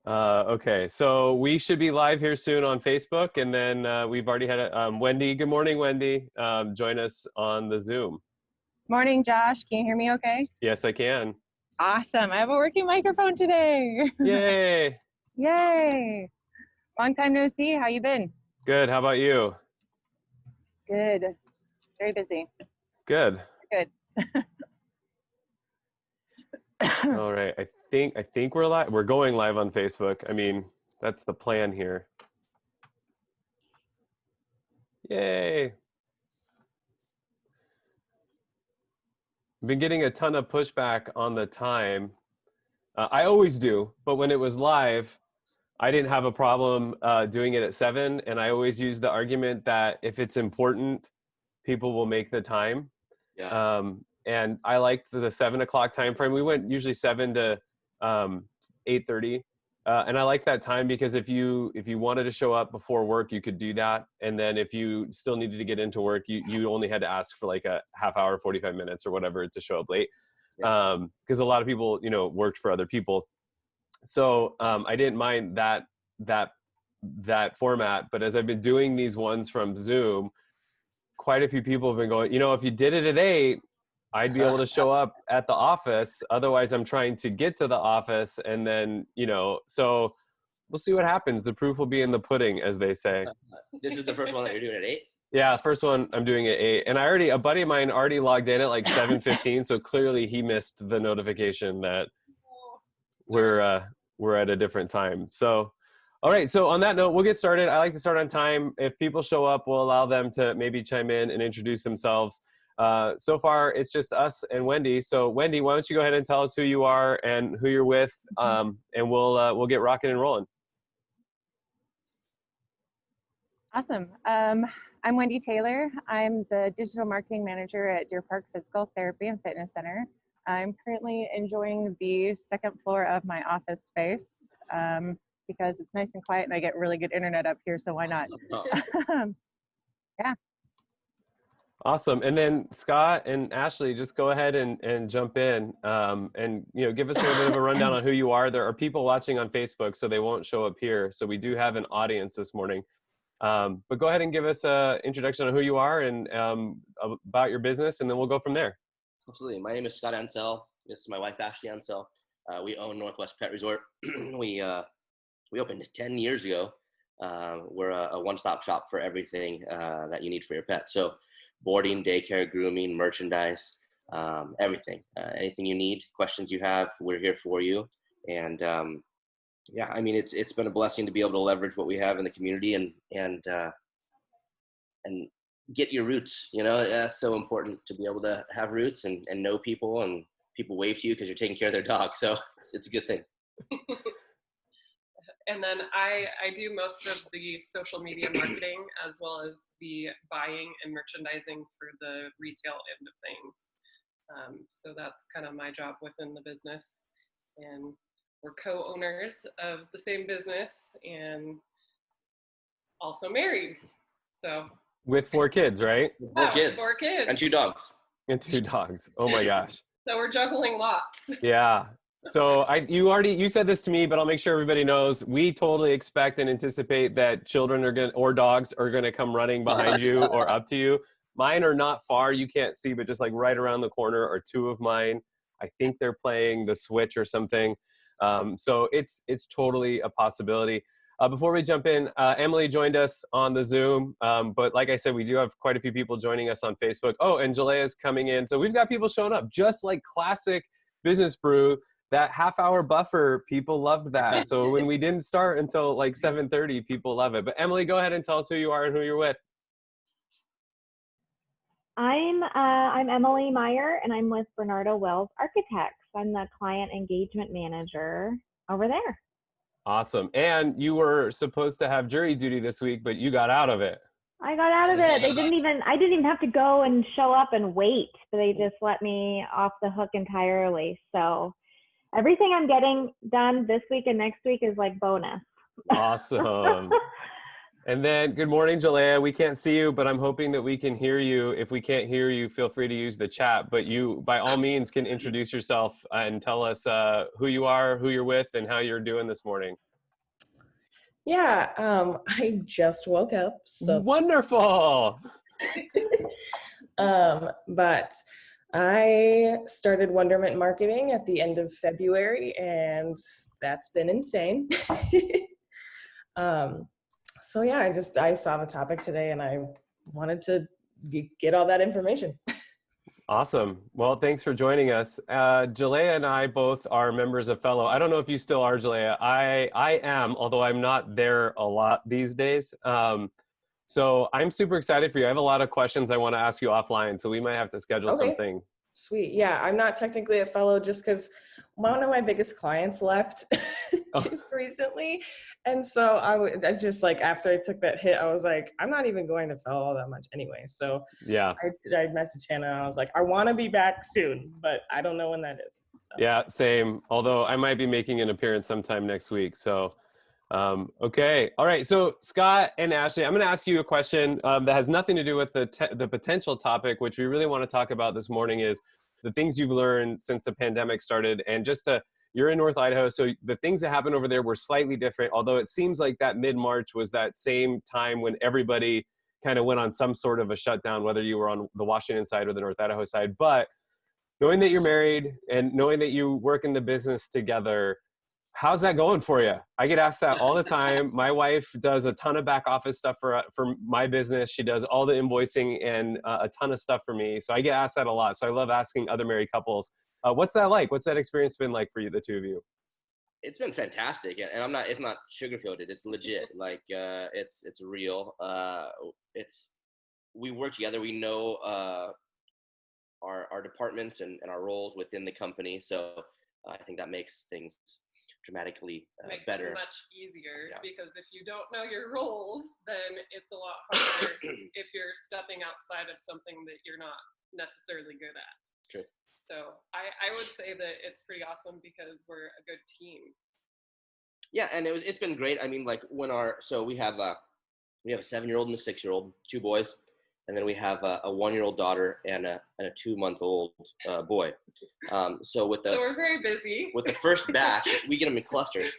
Okay, so we should be live here soon on Facebook, and then we've already had Wendy. Good morning, Wendy. Join us on the Zoom. Morning, Josh. Can you hear me okay? Yes, I can. Awesome. I have a working microphone today. Yay! Yay. Long time no see. How you been? Good. How about you? Good. Very busy. Good. Good. All right. I think we're live. We're going live on Facebook. I mean, that's the plan here. Yay! I've been getting a ton of pushback on the time. I always do, but when it was live, I didn't have a problem doing it at 7, and I always use the argument that if it's important, people will make the time. Yeah. And I liked the 7 o'clock time frame. We went usually 7 to 8:30, and I like that time because if you wanted to show up before work, you could do that, and then if you still needed to get into work, you only had to ask for like a half hour, 45 minutes or whatever to show up late, because a lot of people worked for other people. So I didn't mind that format, but as I've been doing these ones from Zoom, quite a few people have been going, if you did it at 8, I'd be able to show up at the office. Otherwise, I'm trying to get to the office, and then so we'll see what happens. The proof will be in the pudding, as they say. This is the first one that you're doing at 8? Yeah, first one I'm doing at 8, and a buddy of mine already logged in at like 7:15, so clearly he missed the notification that we're at a different time. So, all right. So on that note, we'll get started. I like to start on time. If people show up, we'll allow them to maybe chime in and introduce themselves. So far, it's just us and Wendy. So Wendy, why don't you go ahead and tell us who you are and who you're with, and we'll get rocking and rolling. Awesome. I'm Wendy Taylor. I'm the digital marketing manager at Deer Park Physical Therapy and Fitness Center. I'm currently enjoying the second floor of my office space because it's nice and quiet and I get really good internet up here, so why not? Yeah. Awesome. And then Scott and Ashley, just go ahead and jump in and give us a little bit of a rundown on who you are. There are people watching on Facebook, so they won't show up here. So we do have an audience this morning. But go ahead and give us an introduction on who you are and about your business, and then we'll go from there. Absolutely. My name is Scott Ansel. This is my wife, Ashley Ansel. We own Northwest Pet Resort. We opened 10 years ago. We're a one-stop shop for everything that you need for your pet. So boarding, daycare, grooming, merchandise, everything. Anything you need, questions you have, we're here for you. And yeah, I mean, it's been a blessing to be able to leverage what we have in the community and get your roots. That's so important to be able to have roots and know people, and people wave to you because you're taking care of their dog. So it's a good thing. And then I do most of the social media marketing as well as the buying and merchandising for the retail end of things. So that's kind of my job within the business. And we're co-owners of the same business and also married. So with 4 kids, right? 4 kids. 4 kids. And 2 dogs. And 2 dogs. Oh my gosh. So we're juggling lots. Yeah. So you said this to me, but I'll make sure everybody knows we totally expect and anticipate that children or dogs are going to come running behind you or up to you. Mine are not far. You can't see, but just like right around the corner are 2 of mine. I think they're playing the Switch or something. So it's totally a possibility. Before we jump in, Emily joined us on the Zoom, but like I said, we do have quite a few people joining us on Facebook. Oh, and Jalea's coming in. So we've got people showing up, just like classic Business Brew. That half-hour buffer, people loved that. So when we didn't start until like 7:30, people love it. But Emily, go ahead and tell us who you are and who you're with. I'm Emily Meyer, and I'm with Bernardo Wells Architects. I'm the client engagement manager over there. Awesome. And you were supposed to have jury duty this week, but you got out of it. I got out of it. I didn't even have to go and show up and wait. They just let me off the hook entirely. So everything I'm getting done this week and next week is like bonus. Awesome. And then, good morning, Jalea. We can't see you, but I'm hoping that we can hear you. If we can't hear you, feel free to use the chat. But you, by all means, can introduce yourself and tell us who you are, who you're with, and how you're doing this morning. Yeah, I just woke up, so Wonderful. but I started Wonderment Marketing at the end of February, and that's been insane. So yeah, I saw the topic today, and I wanted to get all that information. Awesome. Well, thanks for joining us. Jalea and I both are members of Fellow. I don't know if you still are, Jalea. I am, although I'm not there a lot these days. So I'm super excited for you. I have a lot of questions I want to ask you offline, so we might have to schedule something. Sweet. Yeah, I'm not technically a fellow just because one of my biggest clients left just recently. And so I just like, after I took that hit, I was like, I'm not even going to fellow all that much anyway. So yeah, I messaged Hannah and I was like, I want to be back soon, but I don't know when that is. So. Yeah, same. Although I might be making an appearance sometime next week. So, okay. All right. So Scott and Ashley, I'm going to ask you a question that has nothing to do with the potential topic, which we really want to talk about this morning is the things you've learned since the pandemic started. And you're in North Idaho, so the things that happened over there were slightly different, although it seems like that mid-March was that same time when everybody kind of went on some sort of a shutdown, whether you were on the Washington side or the North Idaho side. But knowing that you're married and knowing that you work in the business together, how's that going for you? I get asked that all the time. My wife does a ton of back office stuff for my business. She does all the invoicing and a ton of stuff for me. So I get asked that a lot. So I love asking other married couples, what's that like? What's that experience been like for you, the two of you? It's been fantastic, and it's not sugar-coated. It's legit. Like it's real. We work together. We know our departments and our roles within the company. So I think that makes things dramatically better. It much easier because if you don't know your roles, then it's a lot harder if you're stepping outside of something that you're not necessarily good at. True. So I would say that it's pretty awesome because we're a good team. Yeah, and it's been great. I mean, like we have a 7-year-old and a 6-year-old, 2 boys, and then we have a 1-year-old daughter and a 2-month-old boy. So we're very busy. With the first batch, we get them in clusters,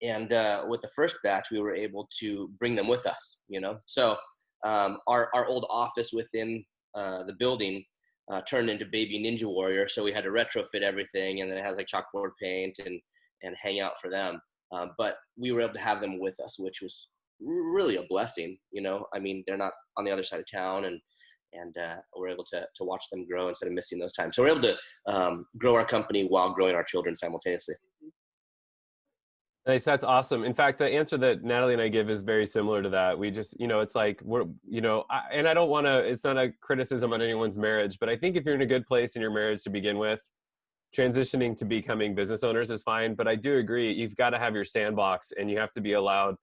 and with the first batch, we were able to bring them with us. So our old office within the building turned into Baby Ninja Warrior, so we had to retrofit everything, and then it has like chalkboard paint and hang out for them. But we were able to have them with us, which was really a blessing. I mean, they're not on the other side of town, and we're able to watch them grow instead of missing those times. So we're able to grow our company while growing our children simultaneously. Nice. That's awesome. In fact, the answer that Natalie and I give is very similar to that. We just, it's like and I don't want to, it's not a criticism on anyone's marriage, but I think if you're in a good place in your marriage to begin with, transitioning to becoming business owners is fine. But I do agree, you've got to have your sandbox, and you have to be allowed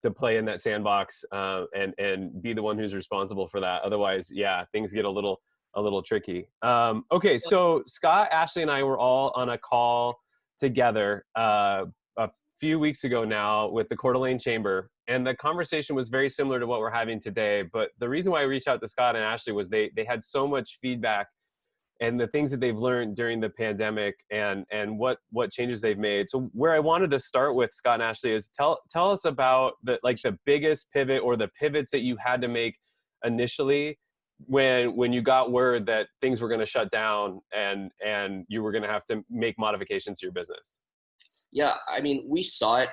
to play in that sandbox and be the one who's responsible for that. Otherwise, things get a little tricky. Okay, so Scott, Ashley, and I were all on a call together a few weeks ago now with the Coeur d'Alene Chamber, and the conversation was very similar to what we're having today. But the reason why I reached out to Scott and Ashley was they had so much feedback and the things that they've learned during the pandemic and what changes they've made. So where I wanted to start with, Scott and Ashley, is tell us about the biggest pivot or the pivots that you had to make initially when you got word that things were going to shut down and you were going to have to make modifications to your business. Yeah, I mean, we saw it.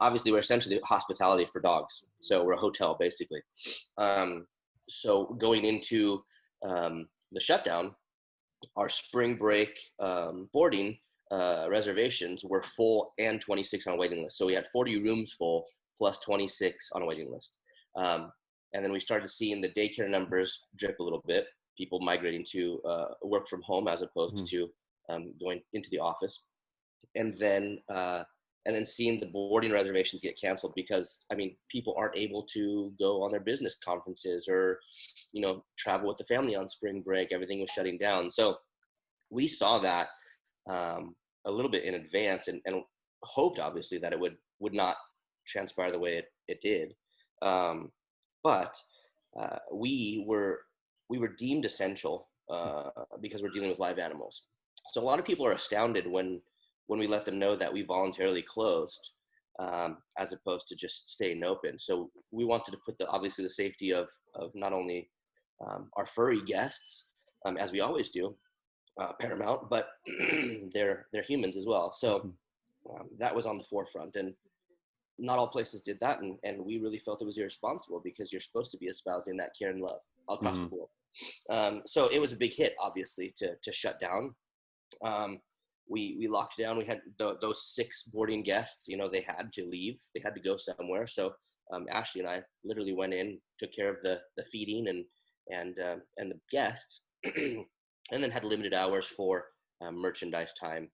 Obviously, we're essentially hospitality for dogs. So we're a hotel, basically. So going into the shutdown, our spring break boarding reservations were full and 26 on a waiting list. So we had 40 rooms full plus 26 on a waiting list. And then we started seeing the daycare numbers drip a little bit, people migrating to work from home as opposed to going into the office. And then seeing the boarding reservations get canceled because, I mean, people aren't able to go on their business conferences or, travel with the family on spring break. Everything was shutting down. So we saw that a little bit in advance and hoped, obviously, that it would not transpire the way it did. But we were deemed essential because we're dealing with live animals. So a lot of people are astounded when we let them know that we voluntarily closed, as opposed to just staying open. So we wanted to put obviously the safety of not only our furry guests, as we always do, paramount, but they're humans as well. So that was on the forefront, and not all places did that, and we really felt it was irresponsible because you're supposed to be espousing that care and love across the board. So it was a big hit, obviously, to shut down. We locked down. We had those 6 boarding guests. They had to leave. They had to go somewhere. So Ashley and I literally went in, took care of the feeding and the guests, and then had limited hours for merchandise time,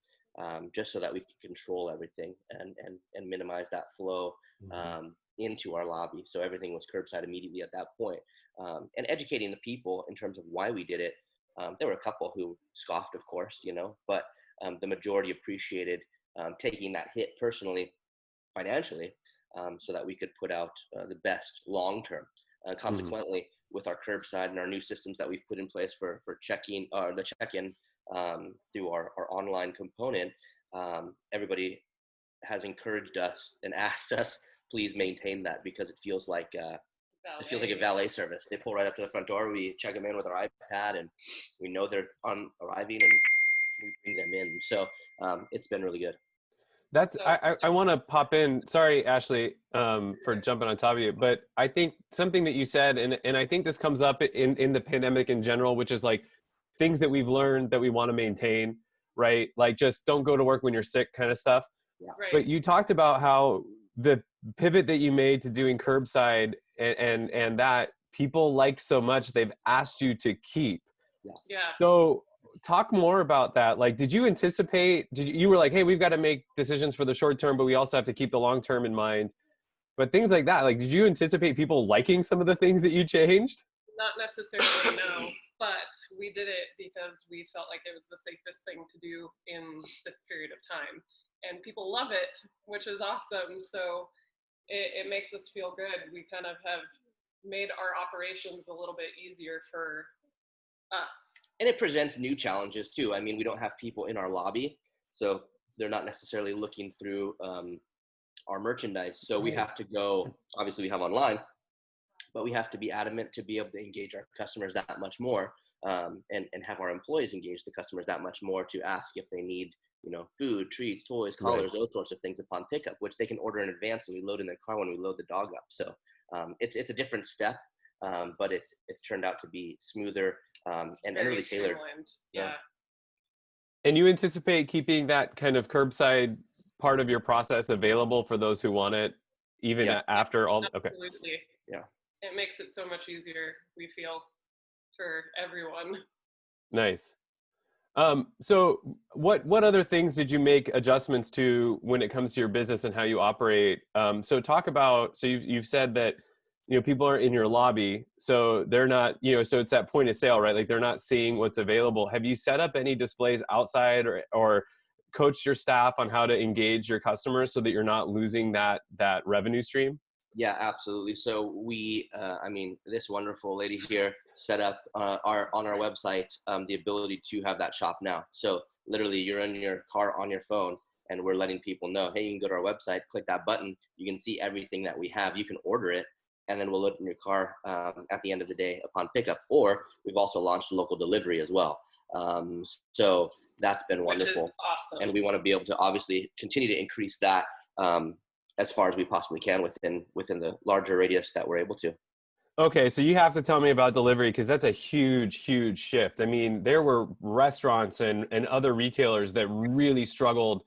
just so that we could control everything and minimize that flow into our lobby. So everything was curbside immediately at that point. And educating the people in terms of why we did it. There were a couple who scoffed, of course, but the majority appreciated taking that hit personally, financially, so that we could put out the best long-term. Consequently, with our curbside and our new systems that we've put in place for checking the check-in through our online component, everybody has encouraged us and asked us, please maintain that, because it feels like a valet service. They pull right up to the front door. We check them in with our iPad, and we know they're arriving, and we bring them in. So it's been really good. I want to pop in. Sorry, Ashley, for jumping on top of you, but I think something that you said, and I think this comes up in the pandemic in general, which is like things that we've learned that we want to maintain, right? Like just don't go to work when you're sick kind of stuff. Yeah. Right. But you talked about how the pivot that you made to doing curbside and that people liked so much, they've asked you to keep. Yeah. So talk more about that. Like, did you anticipate, you were like, hey, we've got to make decisions for the short term, but we also have to keep the long term in mind. But things like that, like, did you anticipate people liking some of the things that you changed? Not necessarily, no, but we did it because we felt like it was the safest thing to do in this period of time. And people love it, which is awesome. So it makes us feel good. We kind of have made our operations a little bit easier for us. And it presents new challenges too. I mean, we don't have people in our lobby, so they're not necessarily looking through our merchandise. So we have to go, obviously we have online, but we have to be adamant to be able to engage our customers that much more, and have our employees engage the customers that much more to ask if they need, food, treats, toys, collars, those sorts of things upon pickup, which they can order in advance, and we load in their car when we load the dog up. So it's a different step. But it's turned out to be smoother and really tailored. Yeah. And you anticipate keeping that kind of curbside part of your process available for those who want it, even after all? Absolutely. Okay. Yeah. It makes it so much easier, we feel, for everyone. Nice. So what other things did you make adjustments to when it comes to your business and how you operate? So talk about, so you've said that, people are in your lobby, so they're not, so it's that point of sale, right? Like they're not seeing what's available. Have you set up any displays outside or coached your staff on how to engage your customers so that you're not losing that revenue stream? Yeah, absolutely. So we, this wonderful lady here set up on our website the ability to have that shop now. So literally you're in your car on your phone, and we're letting people know, hey, you can go to our website, click that button. You can see everything that we have. You can order it, and then we'll load it in your car at the end of the day upon pickup. Or we've also launched local delivery as well. So that's been wonderful. Which is awesome. And we want to be able to obviously continue to increase that as far as we possibly can within the larger radius that we're able to. Okay, so you have to tell me about delivery, because that's a huge, huge shift. I mean, there were restaurants and other retailers that really struggled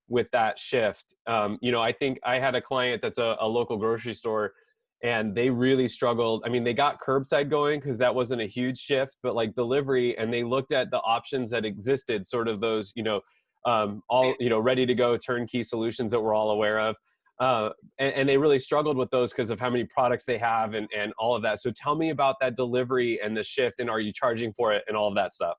with that shift. I think I had a client that's a local grocery store, and they really struggled. I mean, they got curbside going because that wasn't a huge shift, but like delivery, and they looked at the options that existed, sort of those, ready to go turnkey solutions that we're all aware of. And they really struggled with those because of how many products they have and all of that. So tell me about that delivery and the shift, and are you charging for it and all of that stuff?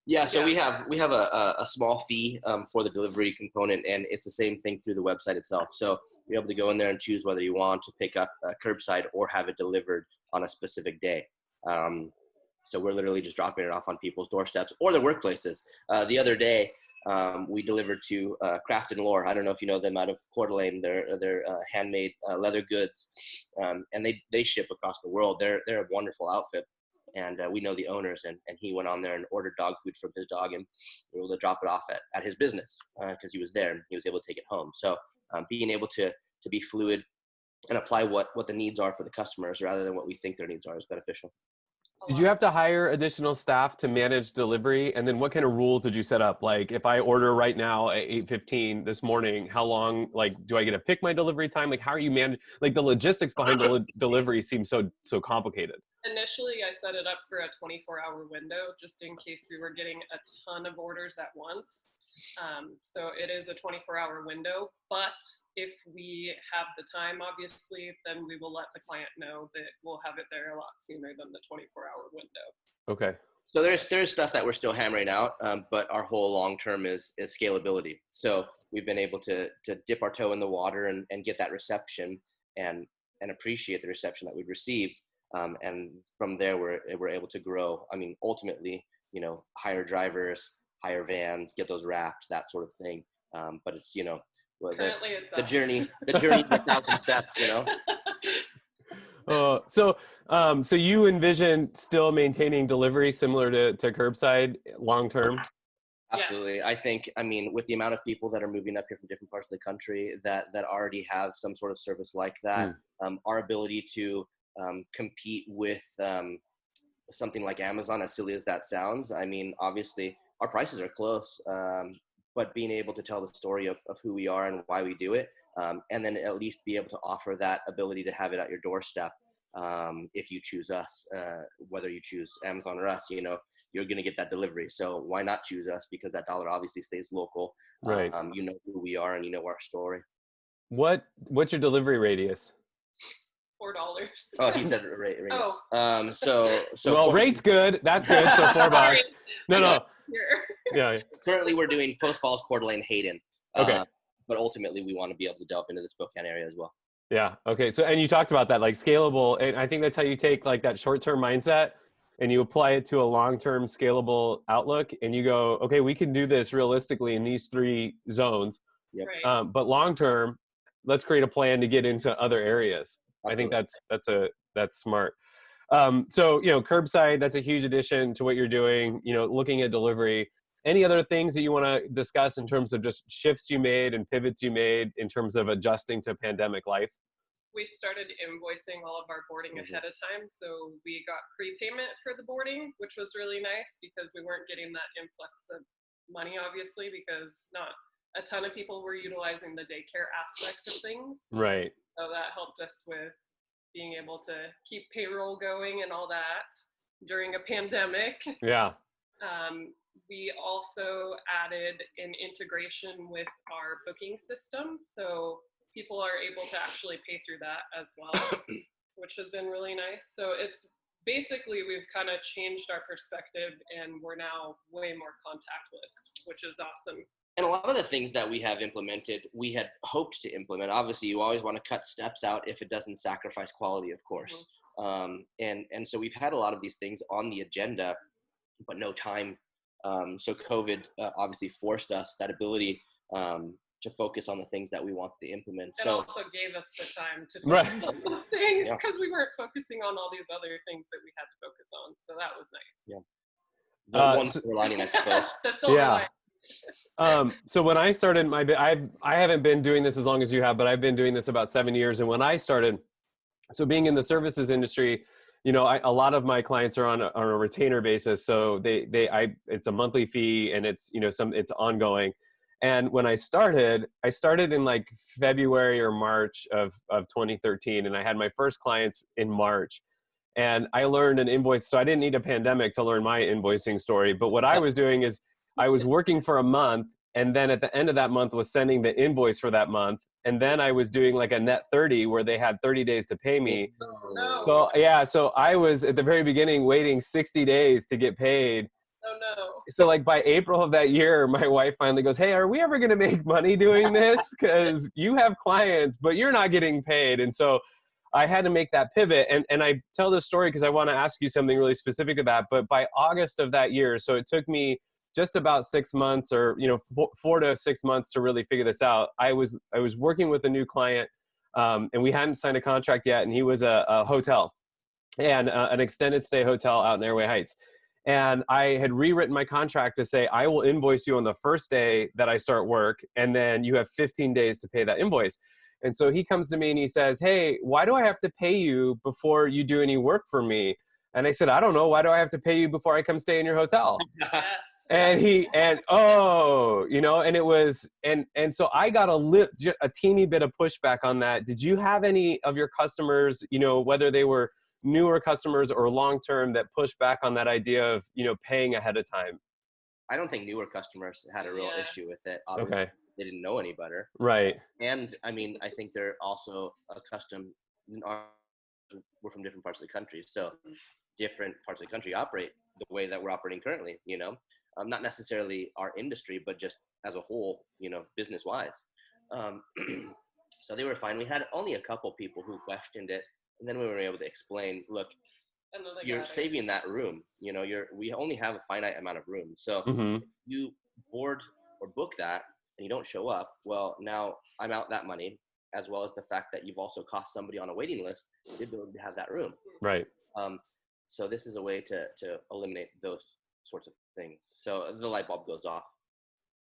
Yeah, so Yeah. we have a small fee for the delivery component, and it's the same thing through the website itself. So you're able to go in there and choose whether you want to pick up curbside or have it delivered on a specific day. So we're literally just dropping it off on people's doorsteps or their workplaces. The other day, we delivered to Craft and Lore. I don't know if you know them out of Coeur d'Alene. They're handmade leather goods, and they ship across the world. They're a wonderful outfit. And we know the owners, and he went on there and ordered dog food from his dog, and we were able to drop it off at his business because he was there and he was able to take it home. So being able to be fluid and apply what the needs are for the customers rather than what we think their needs are is beneficial. Did you have to hire additional staff to manage delivery? And then what kind of rules did you set up? Like if I order right now at 8:15 this morning, how long, like, do I get to pick my delivery time? Like, how are you managing, like the logistics behind the delivery seems so complicated. Initially, I set it up for a 24-hour window just in case we were getting a ton of orders at once. So it is a 24-hour window, but if we have the time, obviously, then we will let the client know that we'll have it there a lot sooner than the 24-hour window. Okay. So there's stuff that we're still hammering out, but our whole long term is scalability. So we've been able to dip our toe in the water and get that reception and appreciate the reception that we've received. And from there, we're able to grow. I mean, ultimately, hire drivers, hire vans, get those wrapped, that sort of thing. But it's, Currently it's the us. journey, the 1,000 steps, So you envision still maintaining delivery similar to curbside long term? Absolutely. Yes. I think, with the amount of people that are moving up here from different parts of the country that already have some sort of service like that, our ability to compete with something like Amazon, as silly as that sounds, obviously our prices are close, but being able to tell the story of who we are and why we do it, and then at least be able to offer that ability to have it at your doorstep. If you choose us, whether you choose Amazon or us, you're going to get that delivery. So why not choose us? Because that dollar obviously stays local. Right. You know who we are and you know our story. What's your delivery radius? $4. Oh, he said rate. Oh. So well, rate's good. That's good. So $4. No. Yeah. Currently, we're doing Post Falls, Coeur d'Alene, Hayden. Okay. But ultimately, we want to be able to delve into the Spokane area as well. Yeah. Okay. So, and you talked about that, like scalable, and I think that's how you take like that short-term mindset and you apply it to a long-term scalable outlook, and you go, okay, we can do this realistically in these 3 zones. Yep. Right. But long-term, let's create a plan to get into other areas. Absolutely. I think that's smart. So, curbside, that's a huge addition to what you're doing, looking at delivery. Any other things that you want to discuss in terms of just shifts you made and pivots you made in terms of adjusting to pandemic life? We started invoicing all of our boarding ahead of time. So we got prepayment for the boarding, which was really nice because we weren't getting that influx of money, obviously, because not a ton of people were utilizing the daycare aspect of things. Right. So that helped us with being able to keep payroll going and all that during a pandemic. Yeah. We also added an integration with our booking system. So people are able to actually pay through that as well, which has been really nice. So it's basically, we've kind of changed our perspective and we're now way more contactless, which is awesome. And a lot of the things that we have implemented, we had hoped to implement. Obviously, you always want to cut steps out if it doesn't sacrifice quality, of course. And so we've had a lot of these things on the agenda, but no time. So COVID obviously forced us that ability to focus on the things that we want to implement. It so also gave us the time to focus on those things because we weren't focusing on all these other things that we had to focus on. So that was nice. Yeah. One silver lining, I suppose. The silver lining. So when I started I haven't been doing this as long as you have, but I've been doing this about 7 years. And when I started, so being in the services industry, a lot of my clients are on a retainer basis. So it's a monthly fee and it's, it's ongoing. And when I started in like February or March of 2013. And I had my first clients in March. And I learned an invoice. So I didn't need a pandemic to learn my invoicing story. But what I was doing is I was working for a month. And then at the end of that month was sending the invoice for that month. And then I was doing like a net 30 where they had 30 days to pay me. No. So I was at the very beginning waiting 60 days to get paid. Oh no. so like by April of that year, my wife finally goes, "Hey, are we ever going to make money doing this? Because you have clients, but you're not getting paid." And so I had to make that pivot. And I tell this story because I want to ask you something really specific to that. But by August of that year, so it took me just about 6 months, or 4 to 6 months to really figure this out. I was working with a new client, and we hadn't signed a contract yet, and he was a hotel, and an extended stay hotel out in Airway Heights. And I had rewritten my contract to say, I will invoice you on the first day that I start work, and then you have 15 days to pay that invoice. And so he comes to me and he says, "Hey, why do I have to pay you before you do any work for me?" And I said, "I don't know. Why do I have to pay you before I come stay in your hotel?" Yes. And and it was, and so I got a teeny bit of pushback on that. Did you have any of your customers, whether they were newer customers or long-term, that pushed back on that idea of, paying ahead of time? I don't think newer customers had a real issue with it. Obviously, Okay. they didn't know any better. Right. And I mean, I think they're also accustomed. We're from different parts of the country, so different parts of the country operate the way that we're operating currently. Not necessarily our industry, but just as a whole, business-wise. So they were fine. We had only a couple people who questioned it, and then we were able to explain, look, you're saving that room. We only have a finite amount of room. So if you board or book that and you don't show up, well, now I'm out that money, as well as the fact that you've also cost somebody on a waiting list the ability to have that room. Right. So this is a way to eliminate those sorts of things. So the light bulb goes off.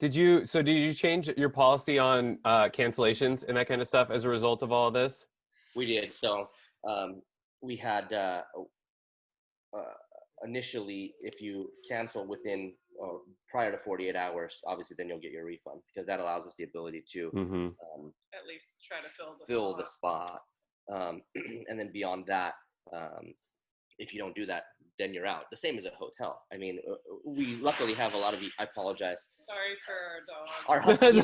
Did you change your policy on cancellations and that kind of stuff as a result of all of this? We did. So we had initially, if you cancel within prior to 48 hours, obviously then you'll get your refund, because that allows us the ability to at least try to fill the spot. And then beyond that, if you don't do that, then you're out. The same as a hotel. I mean, we luckily have a lot of, I apologize. Sorry for our dog. Our husky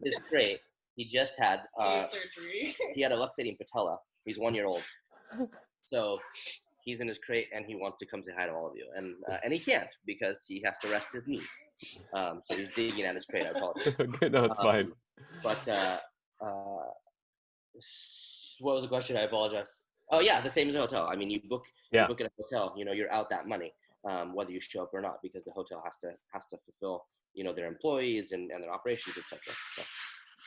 is great. He just had surgery. He had a luxating patella. He's 1 year old. So he's in his crate and he wants to come say hi to all of you. And he can't, because he has to rest his knee. So he's digging at his crate. I apologize. No, it's fine. But what was the question? I apologize. Oh yeah, the same as a hotel. I mean, you book at a hotel, you're out that money, whether you show up or not, because the hotel has to fulfill, their employees and their operations, etc.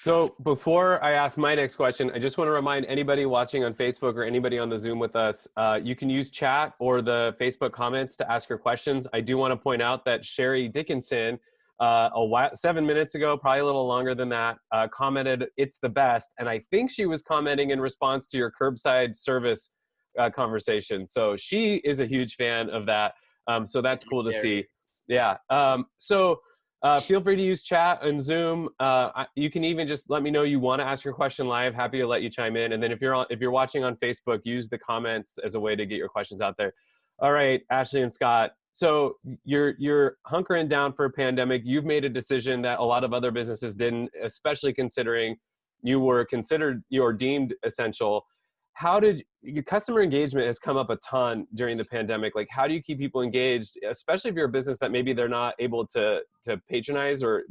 So before I ask my next question, I just want to remind anybody watching on Facebook or anybody on the Zoom with us, you can use chat or the Facebook comments to ask your questions. I do want to point out that Sherry Dickinson, 7 minutes ago, probably a little longer than that, commented, "It's the best." And I think she was commenting in response to your curbside service conversation. So she is a huge fan of that. So that's cool to see. Yeah. Feel free to use chat and Zoom. You can even just let me know you want to ask your question live. Happy to let you chime in. And then if you're watching on Facebook, use the comments as a way to get your questions out there. All right, Ashley and Scott. So you're hunkering down for a pandemic. You've made a decision that a lot of other businesses didn't, especially considering you were deemed essential. How did your customer engagement has come up a ton during the pandemic? Like, how do you keep people engaged, especially if you're a business that maybe they're not able to patronize or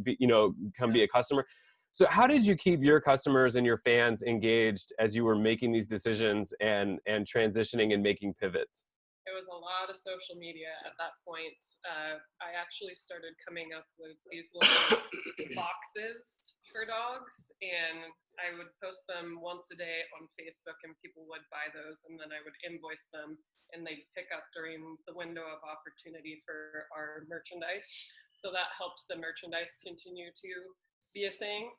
come be a customer? So how did you keep your customers and your fans engaged as you were making these decisions and transitioning and making pivots? It was a lot of social media at that point. I actually started coming up with these little boxes for dogs, and I would post them once a day on Facebook, and people would buy those, and then I would invoice them, and they'd pick up during the window of opportunity for our merchandise. So that helped the merchandise continue to be a thing.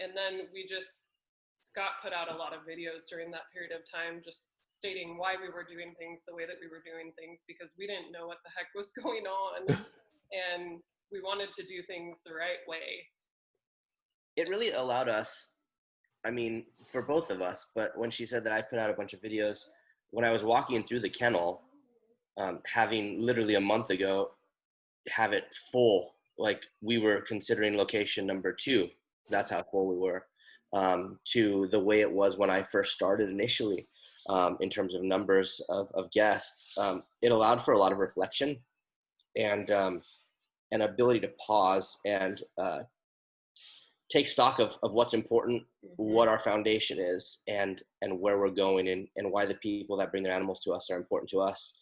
And then Scott put out a lot of videos during that period of time, just stating why we were doing things the way that we were doing things, because we didn't know what the heck was going on, and we wanted to do things the right way. It really allowed us, I mean, for both of us, but when she said that I put out a bunch of videos, when I was walking through the kennel, having literally a month ago, have it full, like we were considering location number 2. That's how full we were, to the way it was when I first started initially. In terms of numbers of guests, it allowed for a lot of reflection. and an ability to pause and take stock of what's important, what our foundation is, and where we're going, and why the people that bring their animals to us are important to us.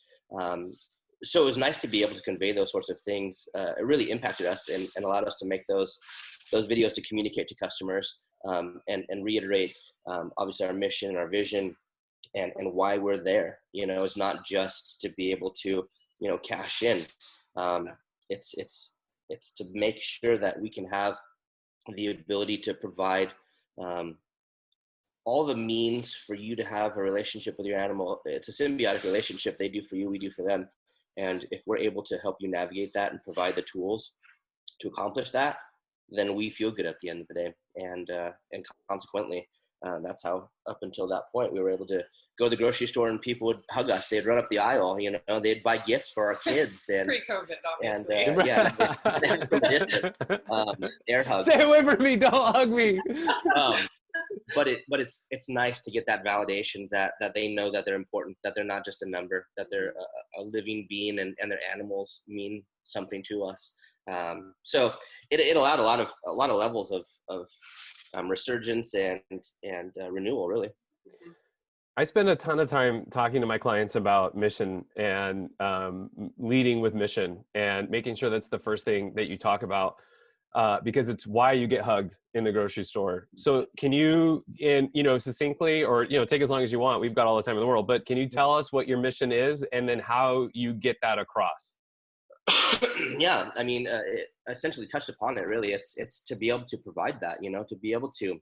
So it was nice to be able to convey those sorts of things. It really impacted us and allowed us to make those videos to communicate to customers, and reiterate obviously our mission and our vision, and why we're there. You know, it's not just to be able to, you know, cash in. It's to make sure that we can have the ability to provide all the means for you to have a relationship with your animal. It's a symbiotic relationship. They do for you, we do for them. And if we're able to help you navigate that and provide the tools to accomplish that, then we feel good at the end of the day. And consequently, that's how, up until that point, we were able to go to the grocery store and people would hug us. They'd run up the aisle, you know, they'd buy gifts for our kids. And Pre-COVID, obviously. and yeah, from a distance, air hugs. Stay away from me! Don't hug me. But it's nice to get that validation that they know that they're important, that they're not just a number, that they're a living being, and their animals mean something to us. So it allowed a lot of levels of resurgence and renewal, really. I spend a ton of time talking to my clients about mission and leading with mission and making sure that's the first thing that you talk about, because it's why you get hugged in the grocery store. So can you, succinctly, or, take as long as you want, we've got all the time in the world, but can you tell us what your mission is and then how you get that across? Yeah, I mean, it essentially touched upon it, really. It's to be able to provide that, to be able to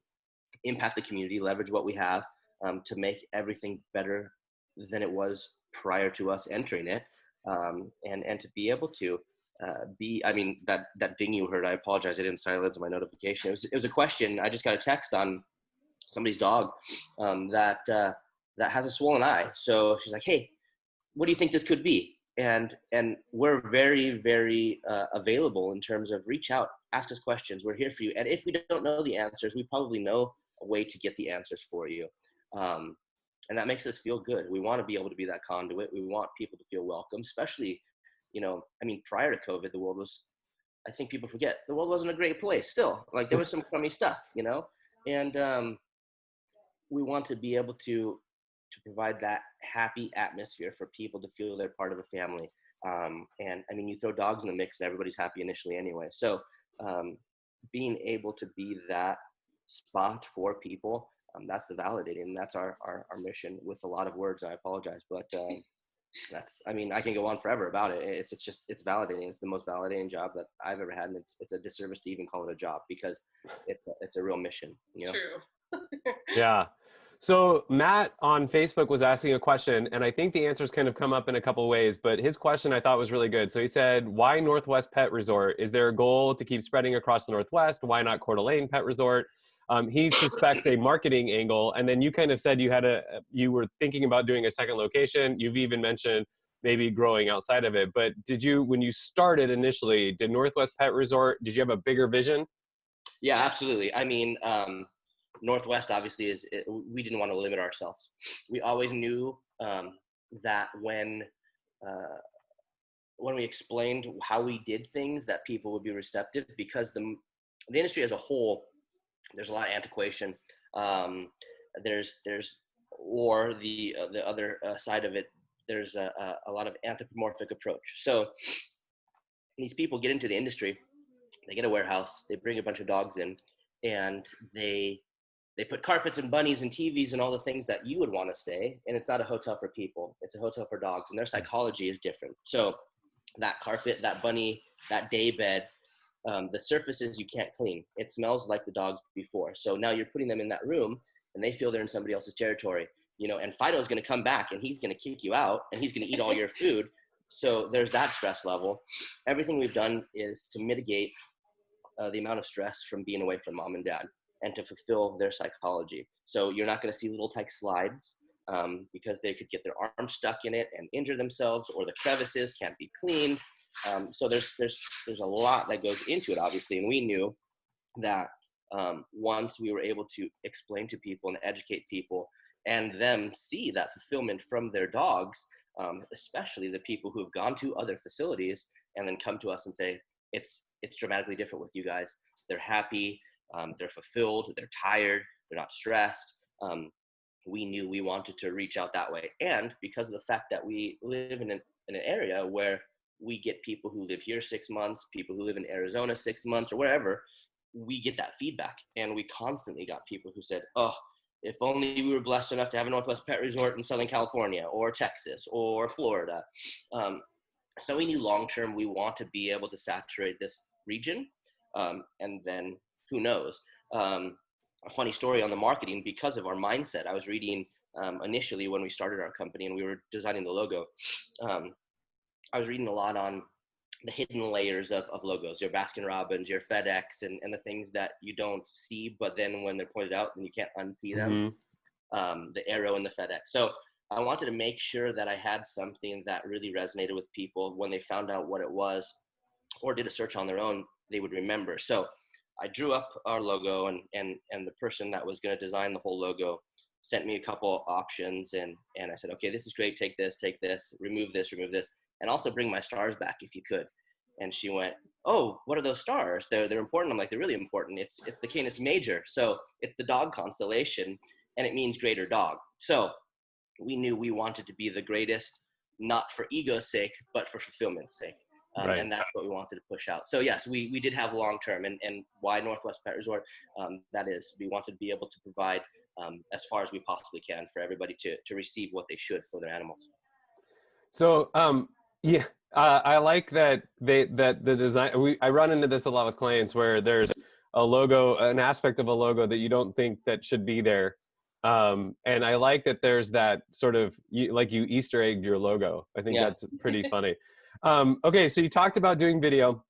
impact the community, leverage what we have, to make everything better than it was prior to us entering it, and to be able to that ding you heard, I apologize, I didn't silence my notification. It was a question. I just got a text on somebody's dog that has a swollen eye. So she's like, "Hey, what do you think this could be?" And we're very, very available in terms of reach out, ask us questions. We're here for you. And if we don't know the answers, we probably know a way to get the answers for you. And that makes us feel good. We want to be able to be that conduit. We want people to feel welcome, especially, prior to COVID, the world was, I think people forget, the world wasn't a great place still. Like, there was some crummy stuff, and we want to be able to provide that happy atmosphere for people to feel they're part of the family. And I mean, you throw dogs in the mix and everybody's happy initially anyway. So being able to be that spot for people, that's the validating, and that's our mission. With a lot of words, I apologize, but I can go on forever about it. It's validating. It's the most validating job that I've ever had, and it's a disservice to even call it a job, because it's a real mission. True. Yeah. So Matt on Facebook was asking a question, and I think the answers kind of come up in a couple of ways, but his question I thought was really good. So he said, why Northwest Pet Resort? Is there a goal to keep spreading across the Northwest? Why not Coeur d'Alene Pet Resort? He suspects a marketing angle. And then you kind of said you were thinking about doing a second location. You've even mentioned maybe growing outside of it. But when you started initially, did Northwest Pet Resort, did you have a bigger vision? Yeah, absolutely. I mean, Northwest obviously we didn't want to limit ourselves. We always knew that when we explained how we did things, that people would be receptive, because the industry as a whole, there's a lot of antiquation. There's or the other side of it, there's a lot of anthropomorphic approach. So these people get into the industry, they get a warehouse, they bring a bunch of dogs in, and they put carpets and bunnies and TVs and all the things that you would want to stay. And it's not a hotel for people. It's a hotel for dogs, and their psychology is different. So that carpet, that bunny, that day bed, the surfaces you can't clean. It smells like the dogs before. So now you're putting them in that room and they feel they're in somebody else's territory, and Fido's going to come back and he's going to kick you out and he's going to eat all your food. So there's that stress level. Everything we've done is to mitigate the amount of stress from being away from mom and dad, and to fulfill their psychology. So you're not going to see little tight slides because they could get their arms stuck in it and injure themselves, or the crevices can't be cleaned. So there's a lot that goes into it, obviously. And we knew that once we were able to explain to people and educate people, and them see that fulfillment from their dogs, especially the people who have gone to other facilities and then come to us and say, it's dramatically different with you guys. They're happy, they're fulfilled, they're tired, they're not stressed. We knew we wanted to reach out that way. And because of the fact that we live in an area where we get people who live here 6 months, people who live in Arizona 6 months or wherever, we get that feedback. And we constantly got people who said, oh, if only we were blessed enough to have a Northwest Pet Resort in Southern California or Texas or Florida. So we knew long-term we want to be able to saturate this region. And then who knows? A funny story on the marketing, because of our mindset, I was reading initially when we started our company and we were designing the logo, I was reading a lot on the hidden layers of logos, your Baskin Robbins, your FedEx, and the things that you don't see, but then when they're pointed out, then you can't unsee them, the arrow and the FedEx. So I wanted to make sure that I had something that really resonated with people when they found out what it was or did a search on their own, they would remember. So I drew up our logo, and the person that was going to design the whole logo sent me a couple options, and I said, okay, this is great. Take this, remove this, and also bring my stars back if you could. And she went, oh, what are those stars? They're important. I'm like, they're really important. It's the Canis Major. So it's the dog constellation, and it means greater dog. So we knew we wanted to be the greatest, not for ego's sake, but for fulfillment's sake. Right. And that's what we wanted to push out. So yes, we did have long-term, and why Northwest Pet Resort? That is, we wanted to be able to provide as far as we possibly can for everybody to receive what they should for their animals. So, I like that the design, I run into this a lot with clients where there's a logo, an aspect of a logo that you don't think that should be there. And I like that there's that sort of, you Easter egged your logo. I think that's pretty funny. Okay, so you talked about doing video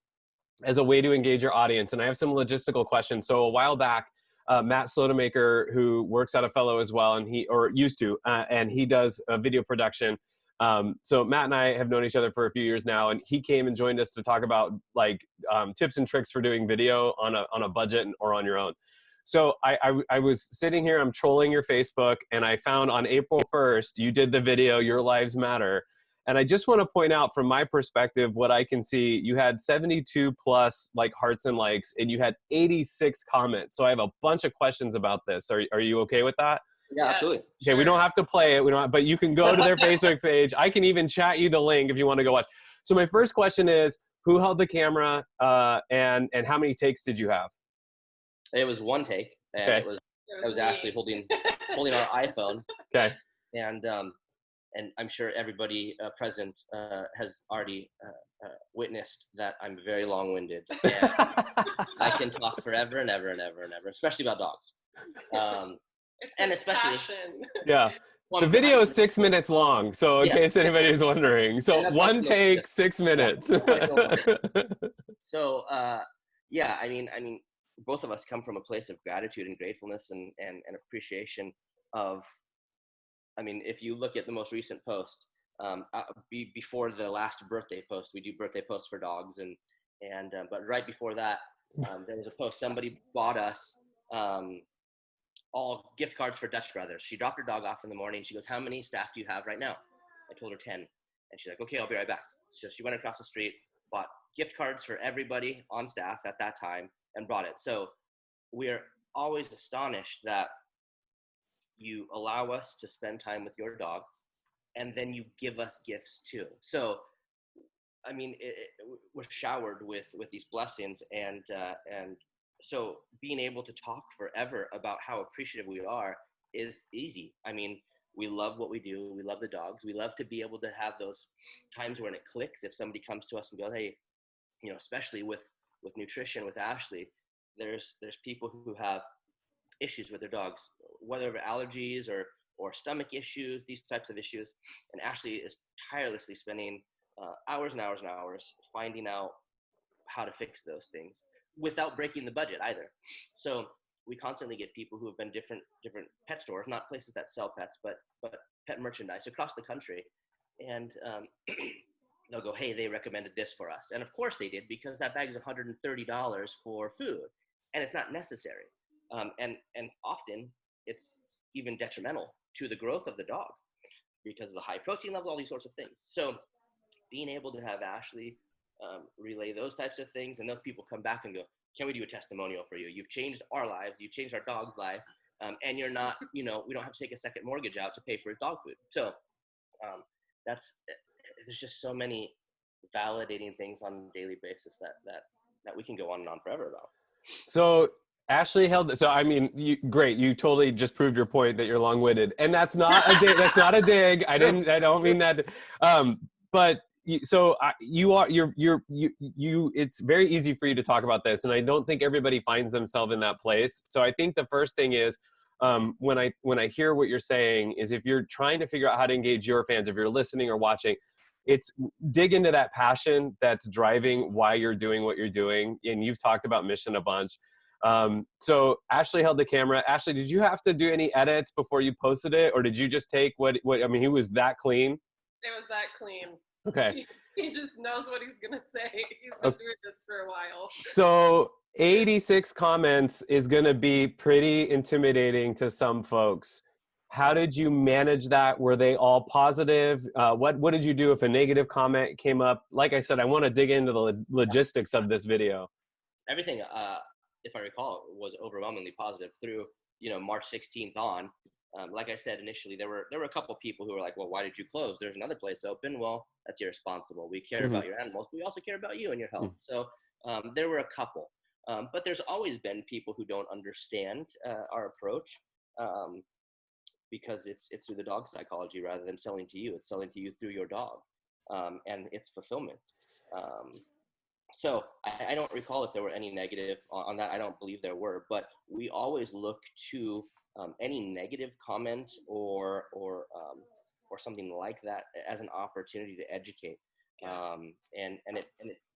as a way to engage your audience, and I have some logistical questions. So a while back, Matt Slotemaker, who works at a fellow as well, and he does a video production. So Matt and I have known each other for a few years now, and he came and joined us to talk about tips and tricks for doing video on a budget or on your own. So I was sitting here, I'm trolling your Facebook, and I found on April 1st, you did the video, Your Lives Matter. And I just want to point out from my perspective, what I can see, you had 72 plus hearts and likes, and you had 86 comments. So I have a bunch of questions about this. Are you okay with that? Yeah, absolutely. Okay, sure. We don't have to play it. But you can go to their Facebook page. I can even chat you the link if you want to go watch. So my first question is, who held the camera, and how many takes did you have? It was one take, and okay. it was Ashley holding our iPhone. Okay. And I'm sure everybody present has already witnessed that I'm very long-winded. And I can talk forever and ever and ever and ever, especially about dogs. And especially, passion. Yeah. The video is 6 minutes long, so in case anybody's wondering. So one take, 6 minutes. So, I mean, both of us come from a place of gratitude and gratefulness and appreciation of, I mean, if you look at the most recent post, before the last birthday post, we do birthday posts for dogs, but right before that, there was a post. Somebody bought us all gift cards for Dutch Brothers. She dropped her dog off in the morning. She goes, "How many staff do you have right now?" I told her 10, and she's like, "Okay, I'll be right back." So she went across the street, bought gift cards for everybody on staff at that time, and brought it. So we're always astonished that you allow us to spend time with your dog, and then you give us gifts too. So, I mean, we're showered with these blessings, and so being able to talk forever about how appreciative we are is easy. I mean, we love what we do. We love the dogs. We love to be able to have those times when it clicks. If somebody comes to us and goes, "Hey," especially with nutrition with Ashley, there's people who have issues with their dogs, whether allergies or stomach issues, these types of issues. And Ashley is tirelessly spending hours and hours and hours finding out how to fix those things without breaking the budget either. So we constantly get people who have been different pet stores, not places that sell pets, but pet merchandise across the country. And they'll go, "Hey, they recommended this for us." And of course they did, because that bag is $130 for food, and it's not necessary. And often it's even detrimental to the growth of the dog because of the high protein level, all these sorts of things. So being able to have Ashley relay those types of things. And those people come back and go, can we do a testimonial for you? You've changed our lives. You've changed our dog's life. And you're not, we don't have to take a second mortgage out to pay for his dog food. So there's just so many validating things on a daily basis that we can go on and on forever about. So Ashley held, so I mean, great. You totally just proved your point that you're long-winded, and that's not a dig. That's not a dig. I don't mean that. But it's very easy for you to talk about this. And I don't think everybody finds themselves in that place. So I think the first thing is, when I hear what you're saying is, if you're trying to figure out how to engage your fans, if you're listening or watching, it's dig into that passion that's driving why you're doing what you're doing. And you've talked about mission a bunch. So Ashley held the camera. Ashley, did you have to do any edits before you posted it? Or did you just take what, I mean, he was that clean? It was that clean. Okay. He just knows what he's going to say. He's been doing this for a while. So 86 comments is going to be pretty intimidating to some folks. How did you manage that? Were they all positive? What did you do if a negative comment came up? Like I said, I want to dig into the logistics of this video. Everything, if I recall, was overwhelmingly positive through, March 16th on. Like I said, initially, there were a couple people who were like, well, why did you close? There's another place open. Well, that's irresponsible. We care about your animals, but we also care about you and your health. So there were a couple. But there's always been people who don't understand our approach. Because it's through the dog psychology rather than selling to you. It's selling to you through your dog, and it's fulfillment. So I don't recall if there were any negative on that. I don't believe there were, but we always look to any negative comment or something like that as an opportunity to educate. And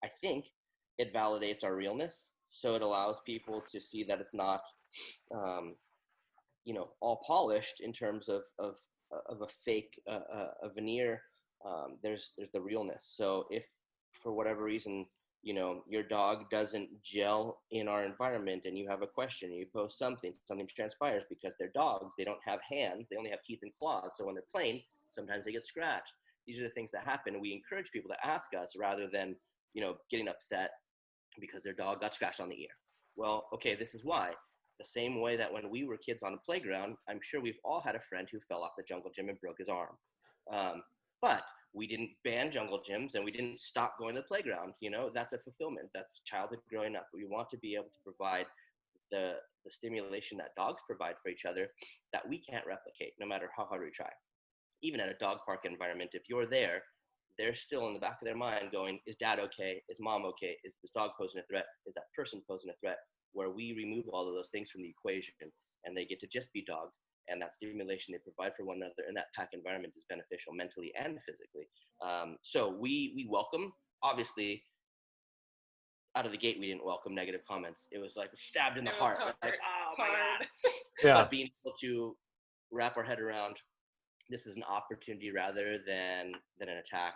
I think it validates our realness. So it allows people to see that it's not, all polished in terms of a fake, a veneer. There's the realness. So if for whatever reason, your dog doesn't gel in our environment and you have a question, you post something transpires because they're dogs. They don't have hands. They only have teeth and claws. So when they're playing, sometimes they get scratched. These are the things that happen. We encourage people to ask us rather than, getting upset because their dog got scratched on the ear. Well, okay, this is why. The same way that when we were kids on a playground, I'm sure we've all had a friend who fell off the jungle gym and broke his arm. But we didn't ban jungle gyms and we didn't stop going to the playground. That's a fulfillment. That's childhood growing up. We want to be able to provide the stimulation that dogs provide for each other that we can't replicate no matter how hard we try. Even at a dog park environment, if you're there, they're still in the back of their mind going, is dad okay? Is mom okay? Is this dog posing a threat? Is that person posing a threat? Where we remove all of those things from the equation and they get to just be dogs, and that stimulation they provide for one another in that pack environment is beneficial mentally and physically. So we welcome, obviously, out of the gate, we didn't welcome negative comments. It was like stabbed in the heart. Like, oh my God. Yeah. But being able to wrap our head around, this is an opportunity rather than an attack,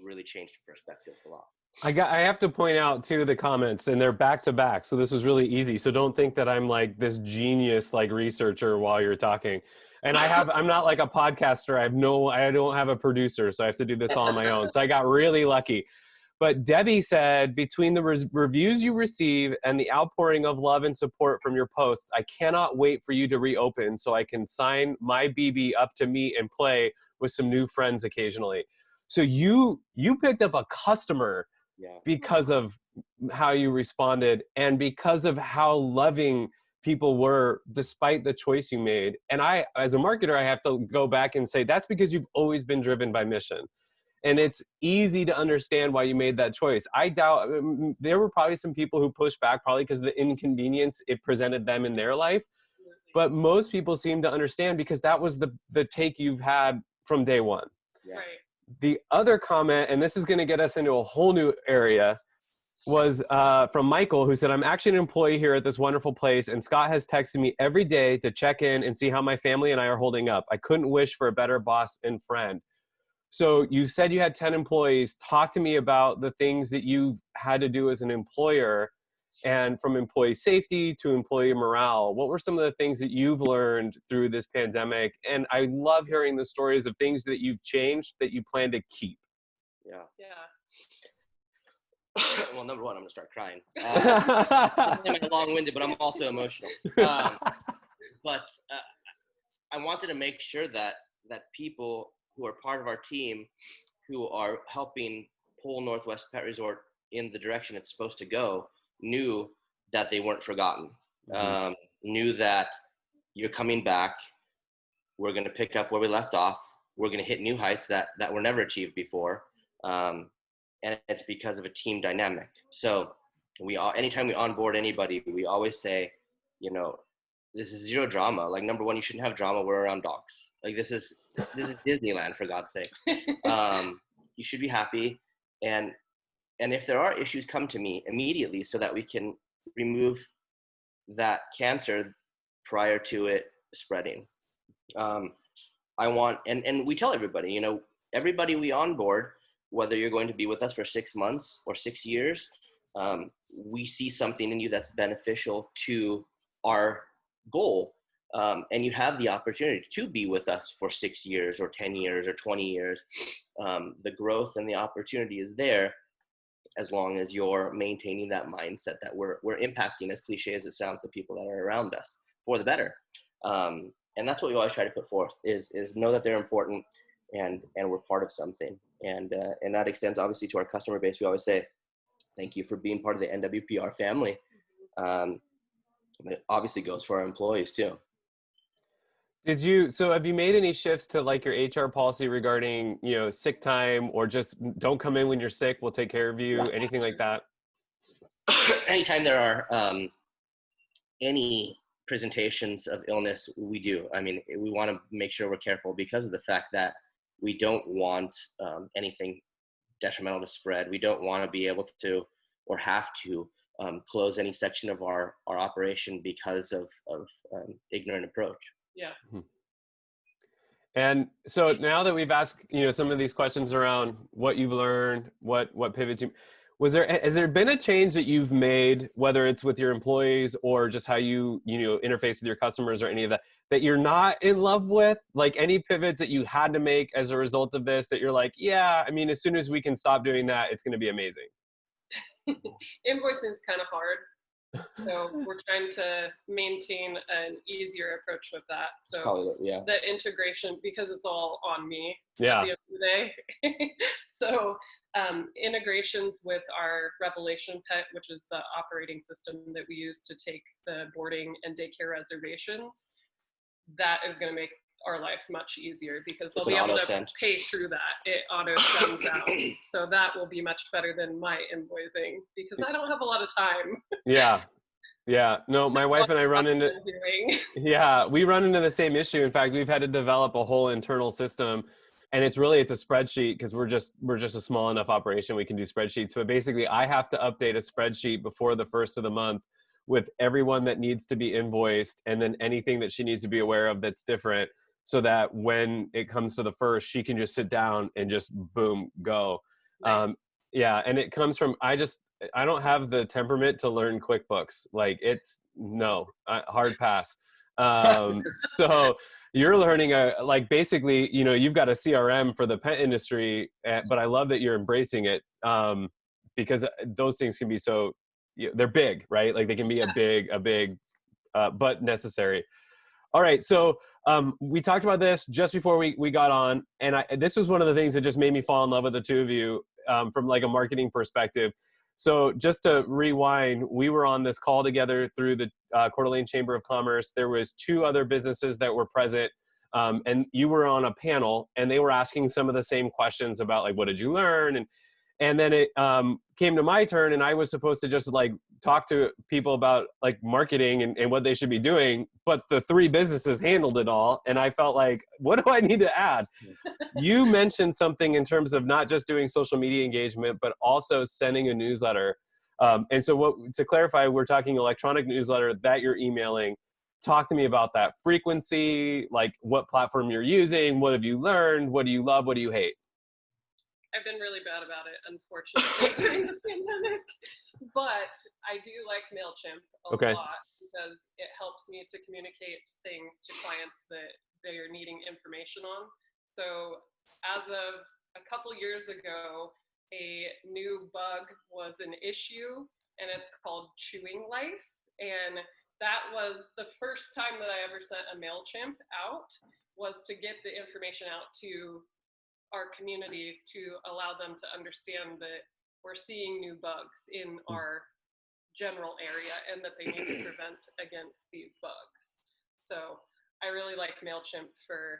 really changed perspective a lot. I have to point out too the comments, and they're back to back. So this was really easy. So don't think that I'm like this genius like researcher while you're talking. And I'm not like a podcaster. I don't have a producer, so I have to do this all on my own. So I got really lucky. But Debbie said, between the reviews you receive and the outpouring of love and support from your posts, I cannot wait for you to reopen so I can sign my BB up to meet and play with some new friends occasionally. So you picked up a customer because of how you responded and because of how loving people were despite the choice you made. And I, as a marketer, I have to go back and say, that's because you've always been driven by mission. And it's easy to understand why you made that choice. I doubt there were probably some people who pushed back probably because of the inconvenience it presented them in their life. But most people seem to understand because that was the take you've had from day one. Right. The other comment, and this is going to get us into a whole new area, was from Michael, who said, I'm actually an employee here at this wonderful place, and Scott has texted me every day to check in and see how my family and I are holding up. I couldn't wish for a better boss and friend. So you said you had 10 employees. Talk to me about the things that you had to do as an employer, and from employee safety to employee morale. What were some of the things that you've learned through this pandemic? And I love hearing the stories of things that you've changed that you plan to keep. Yeah. Well, number one, I'm gonna start crying. I'm long-winded, but I'm also emotional. But I wanted to make sure that people who are part of our team, who are helping pull Northwest Pet Resort in the direction it's supposed to go, knew that they weren't forgotten. Knew that you're coming back. We're going to pick up where we left off. We're going to hit new heights that were never achieved before. And it's because of a team dynamic. So anytime we onboard anybody, we always say, you know, this is zero drama. Like, number one, you shouldn't have drama. We're around dogs. Like, this is Disneyland, for God's sake. You should be happy. And if there are issues, come to me immediately so that we can remove that cancer prior to it spreading. I want, and we tell everybody, you know, everybody we onboard, whether you're going to be with us for 6 months or 6 years, we see something in you that's beneficial to our goal. And you have the opportunity to be with us for 6 years or 10 years or 20 years. The growth and the opportunity is there, as long as you're maintaining that mindset that we're impacting, as cliche as it sounds, the people that are around us for the better. And that's what we always try to put forth is know that they're important and we're part of something. And that extends obviously to our customer base. We always say, thank you for being part of the NWPR family. It obviously goes for our employees too. So have you made any shifts to like your HR policy regarding, you know, sick time, or just don't come in when you're sick, we'll take care of you, anything like that? Anytime there are any presentations of illness, we do. I mean, we want to make sure we're careful because of the fact that we don't want anything detrimental to spread. We don't want to be able to or have to close any section of our operation because of ignorant approach. Yeah. And so now that we've asked, you know, some of these questions around what you've learned, what pivots you, has there been a change that you've made, whether it's with your employees or just how you interface with your customers or any of that you're not in love with? Like, any pivots that you had to make as a result of this that you're like, yeah, I mean, as soon as we can stop doing that, it's going to be amazing? Invoicing is kind of hard. So we're trying to maintain an easier approach with that. So the integration, because it's all on me at the end of the day. So integrations with our Revelation Pet, which is the operating system that we use to take the boarding and daycare reservations, that is going to make our life much easier because they'll be able to pay through that. It auto sends out. So that will be much better than my invoicing because I don't have a lot of time. Yeah. No, my wife and I we run into the same issue. In fact, we've had to develop a whole internal system, and it's a spreadsheet because we're just a small enough operation. We can do spreadsheets, but basically I have to update a spreadsheet before the first of the month with everyone that needs to be invoiced, and then anything that she needs to be aware of that's different, so that when it comes to the first, she can just sit down and just boom, go. Nice. And it comes from, I don't have the temperament to learn QuickBooks. Like, it's hard pass. So you're learning basically, you know, you've got a CRM for the pet industry, but I love that you're embracing it because those things can be they're big, right? Like, they can be a big, but necessary. All right. So we talked about this just before we got on, and this was one of the things that just made me fall in love with the two of you from like a marketing perspective. So just to rewind, we were on this call together through the Coeur d'Alene Chamber of Commerce. There was 2 other businesses that were present, and you were on a panel, and they were asking some of the same questions about like, what did you learn? And then it came to my turn, and I was supposed to just like talk to people about like marketing and what they should be doing. But the 3 businesses handled it all. And I felt like, what do I need to add? You mentioned something in terms of not just doing social media engagement, but also sending a newsletter. And so to clarify, we're talking electronic newsletter that you're emailing. Talk to me about that frequency, like what platform you're using. What have you learned? What do you love? What do you hate? I've been really bad about it, unfortunately, during the pandemic. But I do like Mailchimp a lot because it helps me to communicate things to clients that they are needing information on. So as of a couple years ago, a new bug was an issue, and it's called chewing lice. And that was the first time that I ever sent a Mailchimp out, was to get the information out to our community to allow them to understand that we're seeing new bugs in our general area and that they need to prevent against these bugs. So I really like Mailchimp for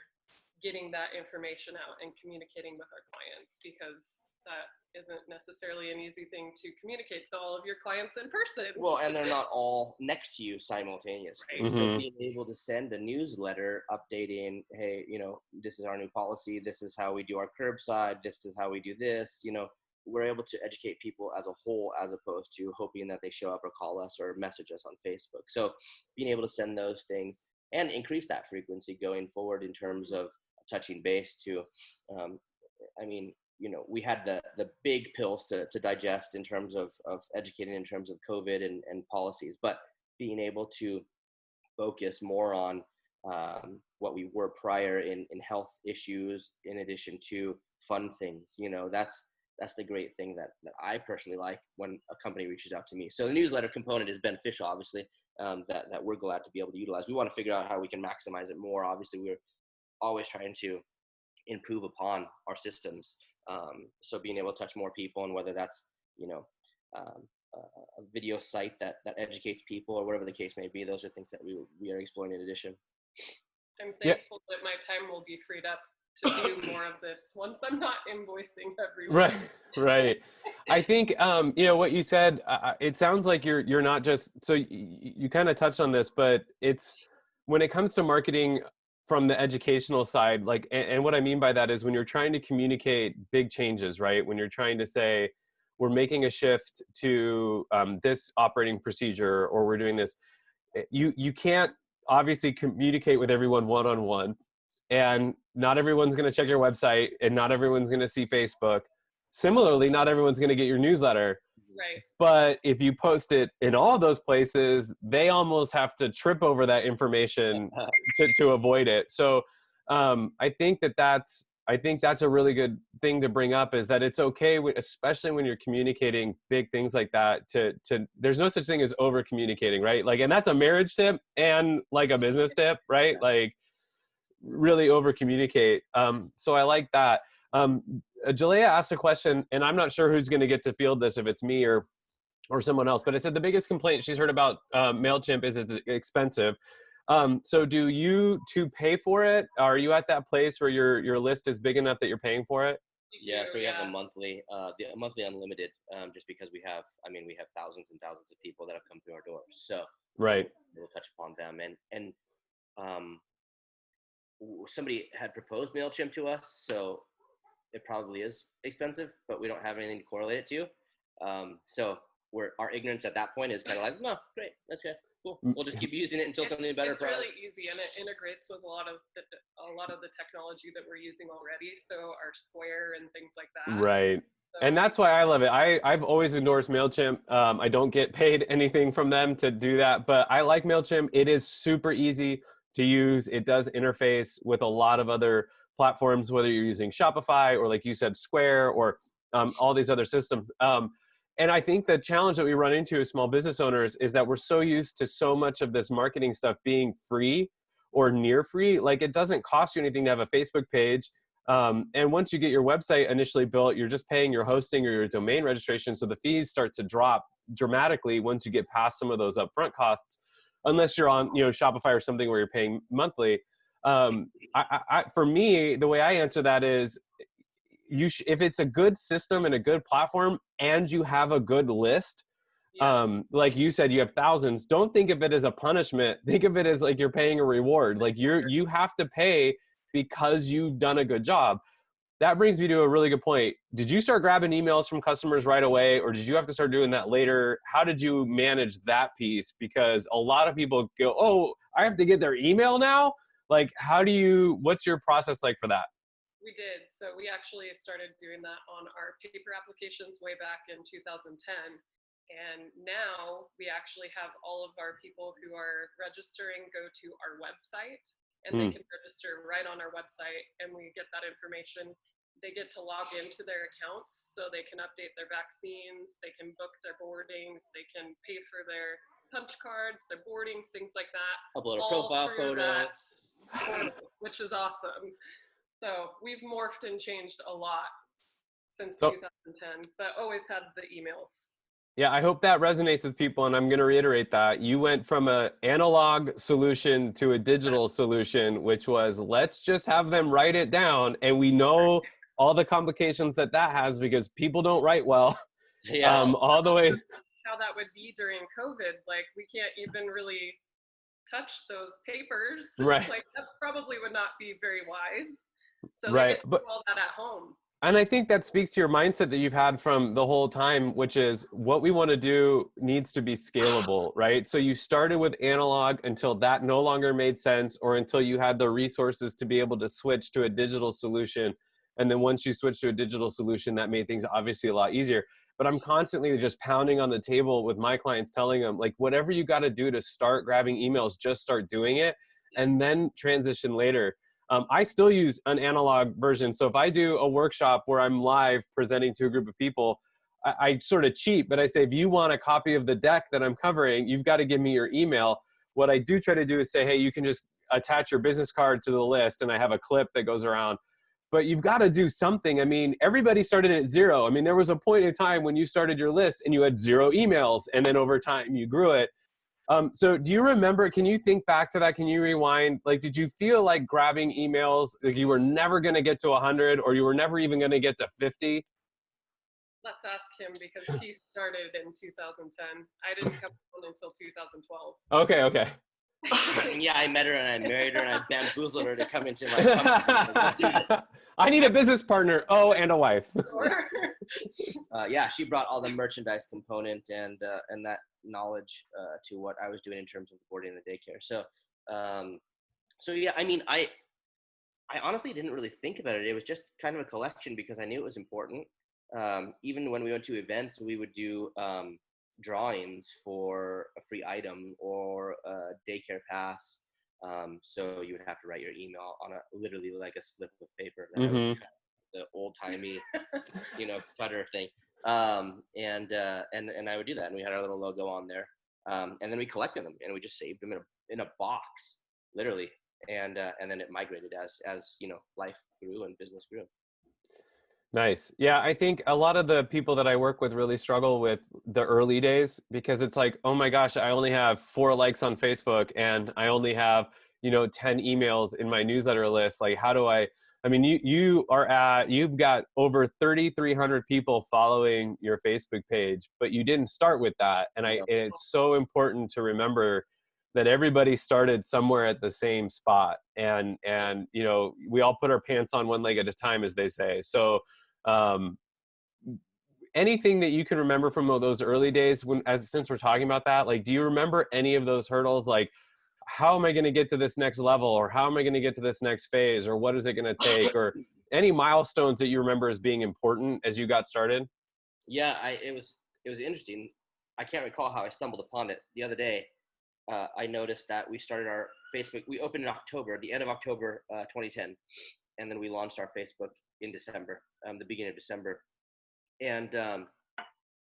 getting that information out and communicating with our clients, because that isn't necessarily an easy thing to communicate to all of your clients in person. Well, and they're not all next to you simultaneously. Right. So being able to send a newsletter updating, hey, this is our new policy. This is how we do our curbside. This is how we do this. We're able to educate people as a whole, as opposed to hoping that they show up or call us or message us on Facebook. So being able to send those things and increase that frequency going forward in terms of touching base to, we had the big pills to digest in terms of educating in terms of COVID and policies, but being able to focus more on what we were prior in health issues, in addition to fun things, that's the great thing that I personally like when a company reaches out to me. So the newsletter component is beneficial, obviously, that we're glad to be able to utilize. We want to figure out how we can maximize it more. Obviously, we're always trying to improve upon our systems. So being able to touch more people, and whether that's, a video site that educates people or whatever the case may be, those are things that we are exploring in addition. I'm thankful that my time will be freed up to do more of this once I'm not invoicing everyone. Right. I think, what you said, it sounds like you're not just, so you kind of touched on this, but it's, when it comes to marketing from the educational side, like, and what I mean by that is when you're trying to communicate big changes, right? When you're trying to say, we're making a shift to this operating procedure, or we're doing this, you can't obviously communicate with everyone one-on-one, and not everyone's going to check your website, and not everyone's going to see Facebook. Similarly, not everyone's going to get your newsletter. Right. But if you post it in all those places, they almost have to trip over that information to avoid it. So I think that's a really good thing to bring up, is that it's okay, especially when you're communicating big things like that, to there's no such thing as over communicating, right? Like, and that's a marriage tip and like a business tip, right? Like, really over communicate. So I like that. Jalea asked a question, and I'm not sure who's going to get to field this, if it's me or someone else, but it said the biggest complaint she's heard about Mailchimp is it's expensive. So do you to pay for it? Are you at that place where your list is big enough that you're paying for it? Yeah, so we have the monthly unlimited, just because we have thousands and thousands of people that have come through our doors. So right, we'll touch upon them. And somebody had proposed Mailchimp to us, so it probably is expensive, but we don't have anything to correlate it to. So our ignorance at that point is kind of like, no, great, that's good, cool. We'll just keep using it until something better. It's really easy, and it integrates with a lot of the technology that we're using already. So our Square and things like that. Right. So, and that's why I love it. I've always endorsed Mailchimp. I don't get paid anything from them to do that, but I like Mailchimp. It is super easy to use. It does interface with a lot of other platforms, whether you're using Shopify or, like you said, Square, or all these other systems. And I think the challenge that we run into as small business owners is that we're so used to so much of this marketing stuff being free or near free. Like, it doesn't cost you anything to have a Facebook page. And once you get your website initially built, you're just paying your hosting or your domain registration. So the fees start to drop dramatically once you get past some of those upfront costs, unless you're on, Shopify or something where you're paying monthly. For me, the way I answer that is, if it's a good system and a good platform and you have a good list, yes. Like you said, you have thousands, don't think of it as a punishment. Think of it as like you're paying a reward. Like you have to pay because you've done a good job. That brings me to a really good point. Did you start grabbing emails from customers right away, or did you have to start doing that later? How did you manage that piece? Because a lot of people go, oh, I have to get their email now. Like, what's your process like for that? We did. So we actually started doing that on our paper applications way back in 2010. And now we actually have all of our people who are registering go to our website, and they can register right on our website, and we get that information they get to log into their accounts so they can update their vaccines, they can book their boardings, they can pay for their punch cards, their boardings, things like that. Upload a all profile through photo. that portal, which is awesome. So we've morphed and changed a lot since 2010, but always had the emails. Yeah, I hope that resonates with people, and I'm going to reiterate that. You went from an analog solution to a digital solution, which was, let's just have them write it down, and we know all the complications that has because people don't write well. Yeah. All the way. How that would be during COVID, like we can't even really touch those papers. Right. Like that probably would not be very wise. So Right. they get to do all that at home. And I think that speaks to your mindset that you've had from the whole time, which is what we want to do needs to be scalable, right? So you started with analog until that no longer made sense, or until you had the resources to be able to switch to a digital solution. And then once you switch to a digital solution, that made things obviously a lot easier. But I'm constantly just pounding on the table with my clients, telling them, like, whatever you got to do to start grabbing emails, just start doing it and then transition later. I still use an analog version. So if I do a workshop where I'm live presenting to a group of people, I sort of cheat, but I say, if you want a copy of the deck that I'm covering, you've got to give me your email. What I do try to do is say, hey, you can just attach your business card to the list, and I have a clip that goes around. But you've got to do something. I mean, everybody started at zero. I mean, there was a point in time when you started your list and you had 0 emails, and then over time you grew it. So do you remember, can you think back to that? Can you rewind? Like, did you feel like grabbing emails, like you were never going to get to 100, or you were never even going to get to 50? Let's ask him, because he started in 2010. I didn't come on until 2012. Okay. Yeah, I met her and I married her and I bamboozled her to come into my company. I need a business partner. Oh, and a wife. Yeah, she brought all the merchandise component and that knowledge to what I was doing in terms of boarding the daycare. So yeah, I mean, I honestly didn't really think about it. It was just kind of a collection because I knew it was important. Even when we went to events, we would do drawings for a free item or a daycare pass. So you would have to write your email on literally like a slip of paper. Mm-hmm. The old-timey, cutter thing. And I would do that, and we had our little logo on there. And then we collected them, and we just saved them in a box, literally. And then it migrated as life grew and business grew. Nice. Yeah, I think a lot of the people that I work with really struggle with the early days, because it's like, oh my gosh, I only have 4 likes on Facebook and I only have, 10 emails in my newsletter list. Like, how do I mean, you've got over 3,300 people following your Facebook page, but you didn't start with that. And it's so important to remember that everybody started somewhere at the same spot. And we all put our pants on one leg at a time, as they say. So anything that you can remember from those early days, since we're talking about that, like, do you remember any of those hurdles? Like, how am I going to get to this next level, or how am I going to get to this next phase, or what is it going to take, or any milestones that you remember as being important as you got started? Yeah, it was interesting. I can't recall how I stumbled upon it. The other day, I noticed that we started our Facebook. We opened in October, the end of October 2010, and then we launched our Facebook in December, the beginning of December. And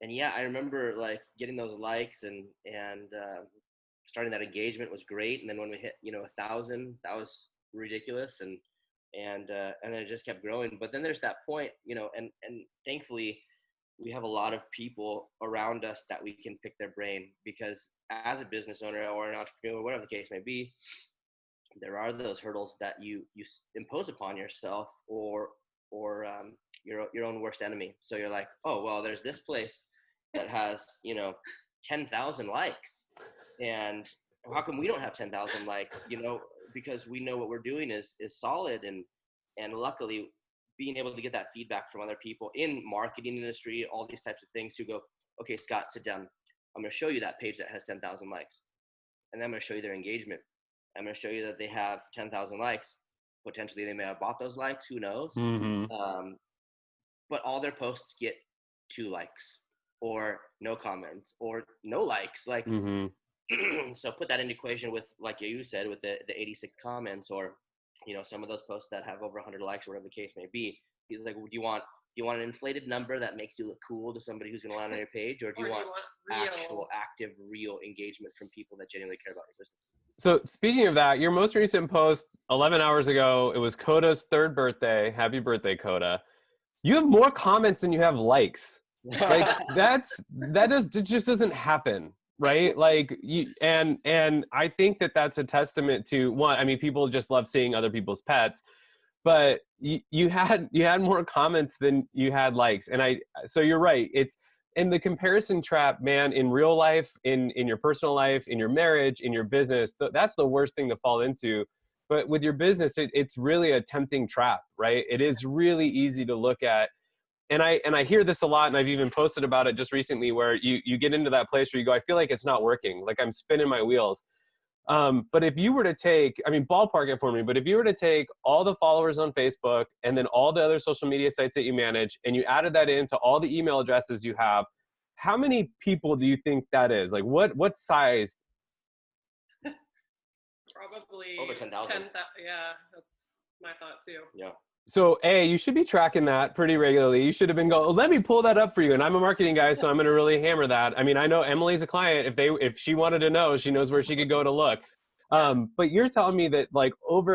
yeah, I remember like getting those likes and starting that engagement was great. And then when we hit 1,000, that was ridiculous, and then it just kept growing. But then there's that point, and thankfully we have a lot of people around us that we can pick their brain, because as a business owner or an entrepreneur, whatever the case may be, there are those hurdles that you impose upon yourself or your own worst enemy. So you're like, oh, well, there's this place that has 10,000 likes, and how come we don't have 10,000 likes? Because we know what we're doing is solid, and luckily being able to get that feedback from other people in marketing industry, all these types of things, who go, okay, Scott, sit down. I'm going to show you that page that has 10,000 likes, and then I'm going to show you their engagement. I'm going to show you that they have 10,000 likes. Potentially they may have bought those likes, who knows? Mm-hmm. But all their posts get 2 likes or no comments or no likes. Like, mm-hmm. So put that into equation with, like you said, with the 86 comments, or some of those posts that have over 100 likes, or whatever the case may be. He's like, do you want an inflated number that makes you look cool to somebody who's going to land on your page, or do you want actual, active, real engagement from people that genuinely care about your business? So speaking of that, your most recent post 11 hours ago, it was Coda's 3rd birthday. Happy birthday, Coda. You have more comments than you have likes. Like it just doesn't happen, right? Like and I think that's a testament to one. I mean, people just love seeing other people's pets, but you had more comments than you had likes. And so you're right. It's in the comparison trap, man, in real life, in your personal life, in your marriage, in your business, that's the worst thing to fall into. But with your business, it's really a tempting trap, right? It is really easy to look at. And I hear this a lot, and I've even posted about it just recently, where you get into that place where you go, I feel like it's not working, like I'm spinning my wheels. But if you were to take, I mean, ballpark it for me, but if you were to take all the followers on Facebook and then all the other social media sites that you manage, and you added that into all the email addresses you have, how many people do you think that is? Like what size? Probably over 10,000. Yeah, that's my thought too. Yeah. So you should be tracking that pretty regularly. You should have been going, oh, let me pull that up for you. And I'm a marketing guy, so I'm going to really hammer that. I mean, I know Emily's a client. If she wanted to know, she knows where she could go to look. But you're telling me that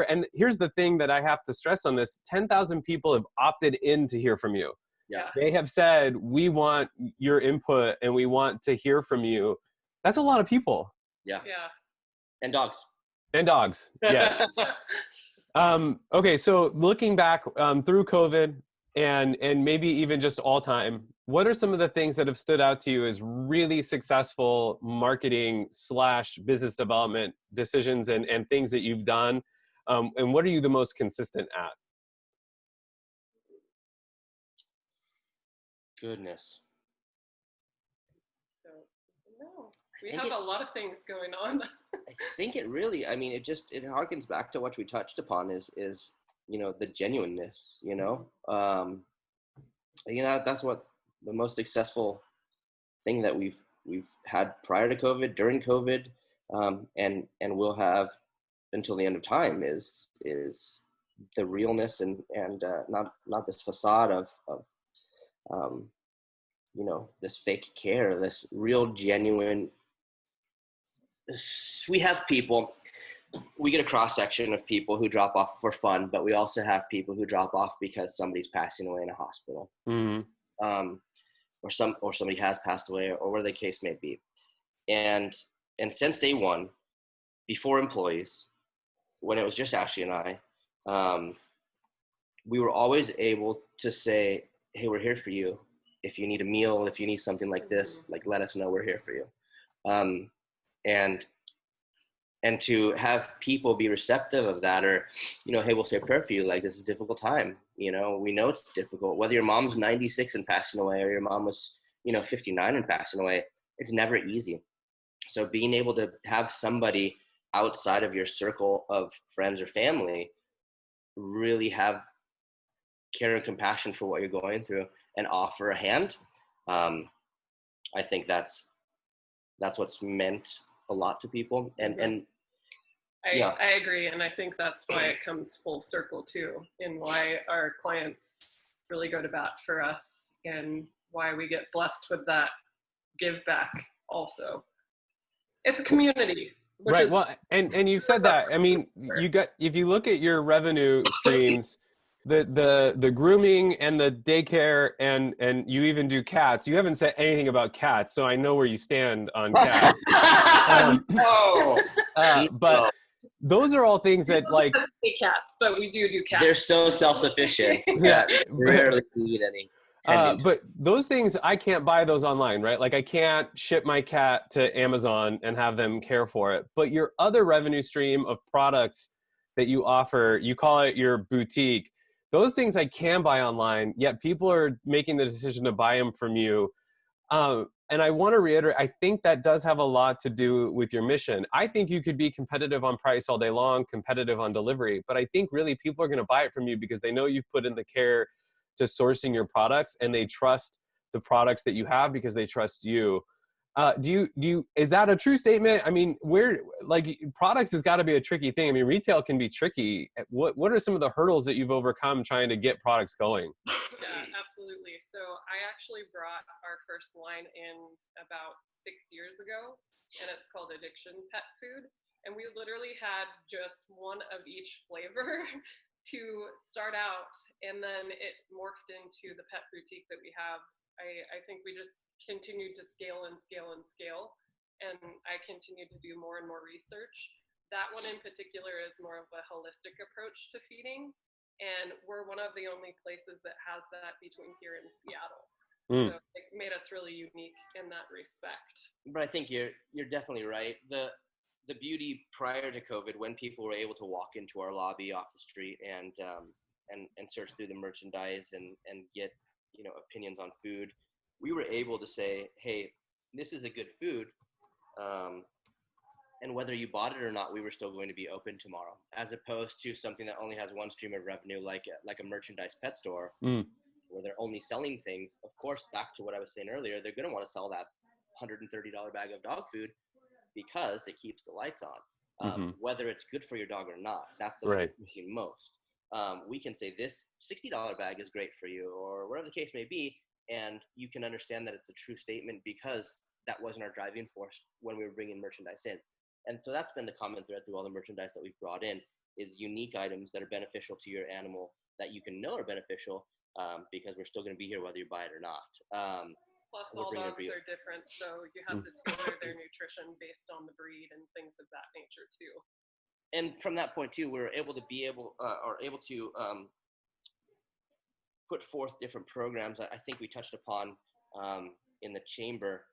and here's the thing that I have to stress on this, 10,000 people have opted in to hear from you. Yeah. They have said, we want your input and we want to hear from you. That's a lot of people. Yeah. Yeah. And dogs. And dogs. Yeah. Okay, so looking back through COVID and maybe even just all time, what are some of the things that have stood out to you as really successful marketing / business development decisions and things that you've done? And what are you the most consistent at? Goodness. So, no, we have a lot of things going on. I think it really, I mean, it harkens back to what we touched upon is, the genuineness, that's what the most successful thing that we've had prior to COVID, during COVID, and we'll have until the end of time is the realness and not this facade of this fake care, this real genuine. We have people, we get a cross section of people who drop off for fun, but we also have people who drop off because somebody's passing away in a hospital, or somebody has passed away, or whatever the case may be. And since day one, before employees, when it was just Ashley and I, we were always able to say, hey, we're here for you. If you need a meal, if you need something like this, like, let us know, we're here for you. And to have people be receptive of that, or, hey, we'll say a prayer for you. Like, this is a difficult time. We know it's difficult, whether your mom's 96 and passing away, or your mom was, 59 and passing away, it's never easy. So being able to have somebody outside of your circle of friends or family really have care and compassion for what you're going through and offer a hand. I think that's what's meant a lot to people. And I agree. And I think that's why it comes full circle too, and why our clients really go to bat for us, and why we get blessed with that give back also. It's a community. Right. Well, and you said that, I mean, if you look at your revenue streams, the grooming and the daycare and you even do cats. You haven't said anything about cats, so I know where you stand on cats. But those are all things that, like, cats, but we do cats. They're so self-sufficient. Yeah, rarely need any. But those things, I can't buy those online, right? Like, I can't ship my cat to Amazon and have them care for it. But your other revenue stream of products that you offer, you call it your boutique. Those things I can buy online, yet people are making the decision to buy them from you. And I want to reiterate, I think that does have a lot to do with your mission. I think you could be competitive on price all day long, competitive on delivery, but I think really people are going to buy it from you because they know you've put in the care to sourcing your products, and they trust the products that you have because they trust you. Is that a true statement? I mean, products has got to be a tricky thing. I mean, retail can be tricky. What are some of the hurdles that you've overcome trying to get products going? Yeah, absolutely. So I actually brought our first line in about 6 years ago, and it's called Addiction Pet Food. And we literally had just one of each flavor to start out, and then it morphed into the pet boutique that we have. I think we just continued to scale and scale and scale, and I continued to do more and more research. That one in particular is more of a holistic approach to feeding, and we're one of the only places that has that between here and Seattle. So it made us really unique in that respect. But I think you're definitely right. The beauty prior to COVID, when people were able to walk into our lobby off the street and search through the merchandise and get, opinions on food, we were able to say, hey, this is a good food. And whether you bought it or not, we were still going to be open tomorrow, as opposed to something that only has one stream of revenue, like a merchandise pet store, where they're only selling things. Of course, back to what I was saying earlier, they're going to want to sell that $130 bag of dog food because it keeps the lights on. Whether it's good for your dog or not, that's the right machine most. We can say this $60 bag is great for you, or whatever the case may be, and you can understand that it's a true statement because that wasn't our driving force when we were bringing merchandise in. And so that's been the common thread through all the merchandise that we've brought in, is unique items that are beneficial to your animal that you can know are beneficial, because we're still going to be here whether you buy it or not. Plus, all dogs are different, so you have to tailor their nutrition based on the breed and things of that nature too. And from that point too, we're able to put forth different programs. I think we touched upon in the chamber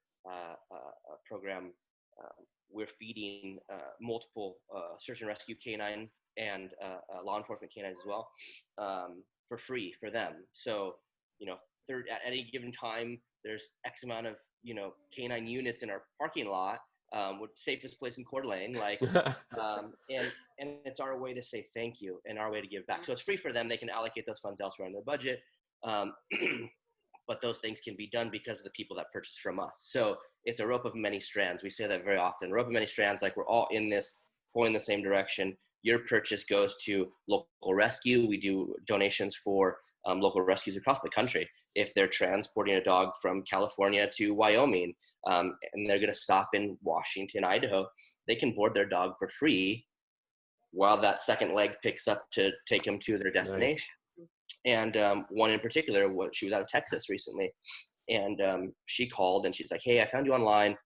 program. We're feeding multiple search and rescue canine and law enforcement canines as well, for free for them. So, at any given time, there's X amount of, canine units in our parking lot, with safest place in Coeur d'Alene, and it's our way to say thank you and our way to give back. So it's free for them. They can allocate those funds elsewhere in their budget. But those things can be done because of the people that purchase from us. So it's a rope of many strands. We say that very often. Rope of many strands, like we're all in this, pulling the same direction. Your purchase goes to local rescue. We do donations for local rescues across the country. If they're transporting a dog from California to Wyoming, and they're going to stop in Washington, Idaho, they can board their dog for free while that second leg picks up to take them to their destination. Nice. And one in particular, she was out of Texas recently, and she called and she's like, hey, I found you online.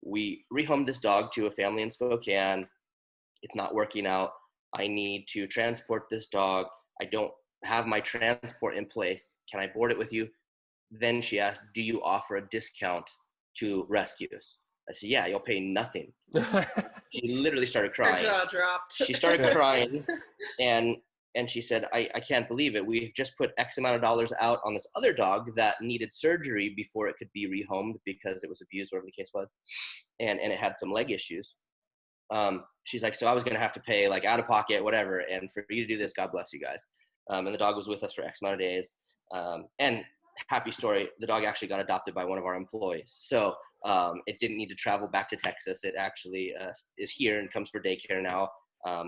We rehomed this dog to a family in Spokane. It's not working out. I need to transport this dog. I don't have my transport in place. Can I board it with you? Then she asked, do you offer a discount to rescues? I said, yeah, you'll pay nothing. She literally started crying. Her jaw dropped. She started crying, and she said, I can't believe it. We've just put X amount of dollars out on this other dog that needed surgery before it could be rehomed because it was abused, whatever the case was, and it had some leg issues. She's like, so I was going to have to pay like out of pocket, whatever. And for you to do this, God bless you guys. And the dog was with us for X amount of days. And happy story, the dog actually got adopted by one of our employees. So it didn't need to travel back to Texas. It actually is here and comes for daycare now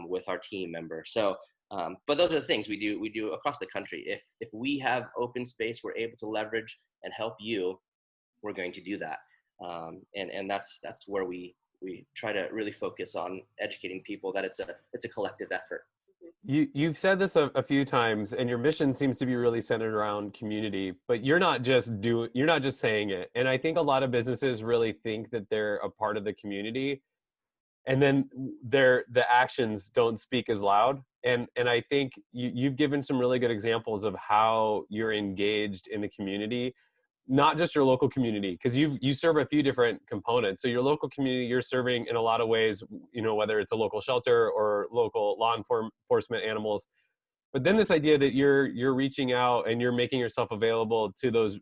with our team member. So, but those are the things we do across the country. If we have open space, we're able to leverage and help you, we're going to do that. And that's where we try to really focus on educating people that it's a collective effort. You've said this a few times, and your mission seems to be really centered around community, but you're not just saying it. And I think a lot of businesses really think that they're a part of the community, and then the actions don't speak as loud. And I think you've given some really good examples of how you're engaged in the community, not just your local community, because you serve a few different components. So your local community, you're serving in a lot of ways, whether it's a local shelter or local law enforcement animals. But then this idea that you're reaching out and you're making yourself available to those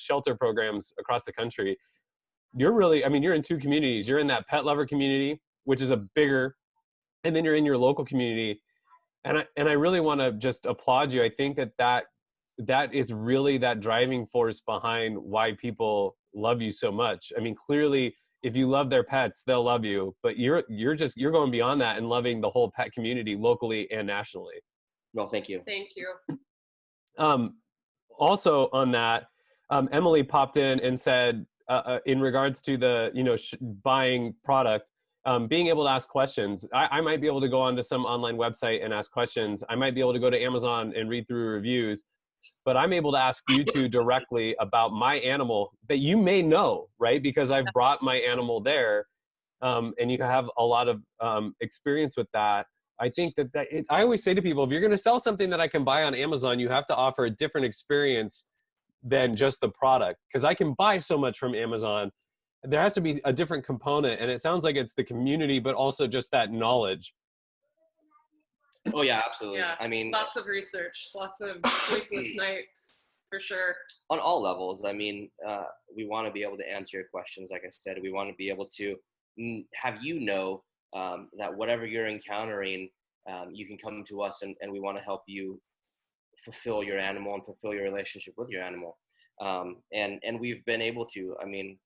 shelter programs across the country. You're in two communities. You're in that pet lover community, which is a bigger, and then you're in your local community. And I really want to just applaud you. I think that is really that driving force behind why people love you so much. I mean, clearly, if you love their pets, they'll love you, but you're going beyond that and loving the whole pet community locally and nationally. Well, thank you. Thank you. Also on that, Emily popped in and said, in regards to the, buying product, being able to ask questions. I might be able to go onto some online website and ask questions. I might be able to go to Amazon and read through reviews, but I'm able to ask you two directly about my animal that you may know, right? Because I've brought my animal there, and you have a lot of experience with that. I think I always say to people, if you're going to sell something that I can buy on Amazon, you have to offer a different experience than just the product. Because I can buy so much from Amazon. There has to be a different component. And it sounds like it's the community, but also just that knowledge. Oh yeah, absolutely. Yeah, I mean, lots of research, lots of sleepless nights, for sure. On all levels. I mean, we want to be able to answer your questions. Like I said, we want to be able to have that whatever you're encountering, you can come to us, and we want to help you fulfill your animal and fulfill your relationship with your animal. And we've been able to. I mean,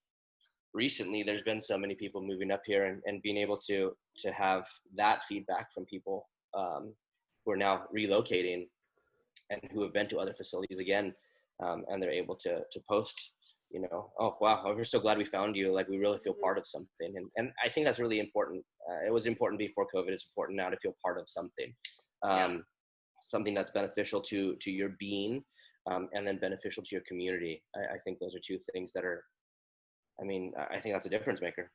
recently there's been so many people moving up here, and being able to have that feedback from people who are now relocating and who have been to other facilities again, and they're able to post, oh wow, we're so glad we found you, like we really feel part of something. And I think that's really important. It was important before COVID. It's important now to feel part of something, something that's beneficial to your being, and then beneficial to your community. I think those are two things that are, I think that's a difference maker.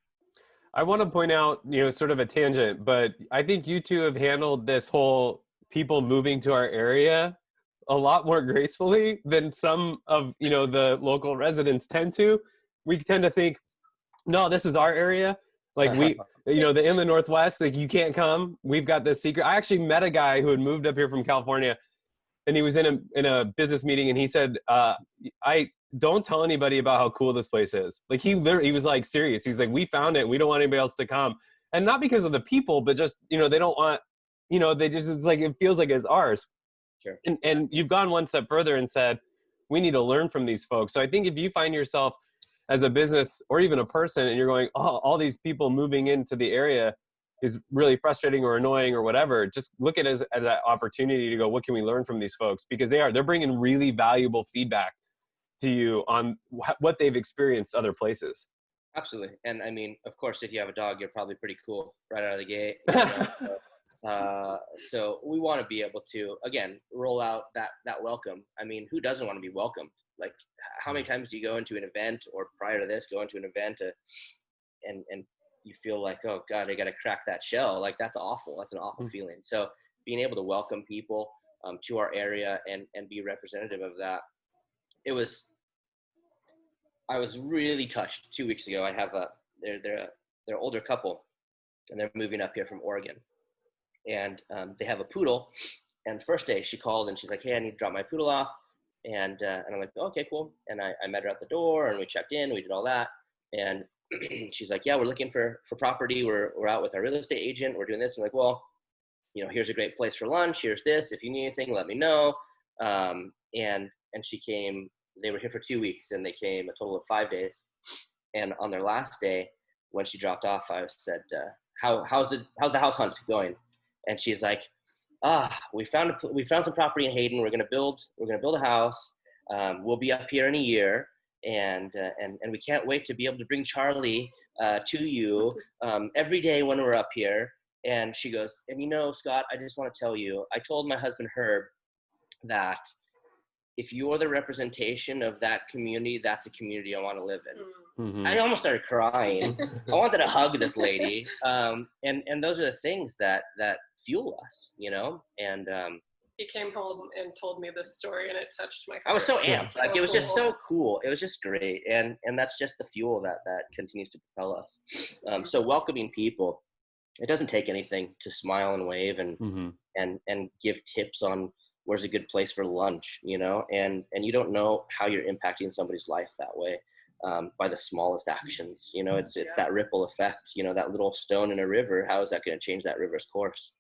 I want to point out, sort of a tangent, but I think you two have handled this whole people moving to our area a lot more gracefully than some of, the local residents tend to. We tend to think, no, this is our area. Like the inland Northwest, like you can't come. We've got this secret. I actually met a guy who had moved up here from California, and he was in a business meeting, and he said, I don't tell anybody about how cool this place is. Like he was like serious. He's like, we found it. We don't want anybody else to come. And not because of the people, but just, they don't want, they just, it's like, it feels like it's ours. Sure. And you've gone one step further and said, we need to learn from these folks. So I think if you find yourself as a business or even a person and you're going, oh, all these people moving into the area is really frustrating or annoying or whatever, just look at it as an opportunity to go, what can we learn from these folks? Because they're bringing really valuable feedback to you on what they've experienced other places. Absolutely. And of course, if you have a dog, you're probably pretty cool right out of the gate. So we want to be able to, again, roll out that welcome. Who doesn't want to be welcomed? Like, how many times do you go into an event, or prior to this, go into an event and you feel like, oh God, I got to crack that shell. Like, that's awful. That's an awful feeling. So being able to welcome people to our area and be representative of that. I was really touched 2 weeks ago. I have they're an older couple, and they're moving up here from Oregon, and they have a poodle. And the first day she called and she's like, hey, I need to drop my poodle off. And I'm like, oh, okay, cool. And I met her at the door, and we checked in, we did all that. And she's like, yeah, we're looking for property. We're out with our real estate agent. We're doing this. I'm like, well, here's a great place for lunch. Here's this. If you need anything, let me know. And she came. They were here for 2 weeks, and they came a total of 5 days. And on their last day, when she dropped off, I said, how's the house hunt going? And she's like, we found some property in Hayden. We're gonna build a house. We'll be up here in a year, and we can't wait to be able to bring Charlie to you every day when we're up here. And she goes, and Scott, I just want to tell you, I told my husband Herb that if you're the representation of that community, that's a community I want to live in. Mm-hmm. I almost started crying. I wanted to hug this lady. And those are the things that fuel us, and he came home and told me this story, and it touched my heart. I was so amped. Like, it was just so cool. It was just great. And that's just the fuel that continues to propel us. So welcoming people, it doesn't take anything to smile and wave and give tips on where's a good place for lunch, and you don't know how you're impacting somebody's life that way, by the smallest actions. It's that ripple effect, that little stone in a river. How is that going to change that river's course?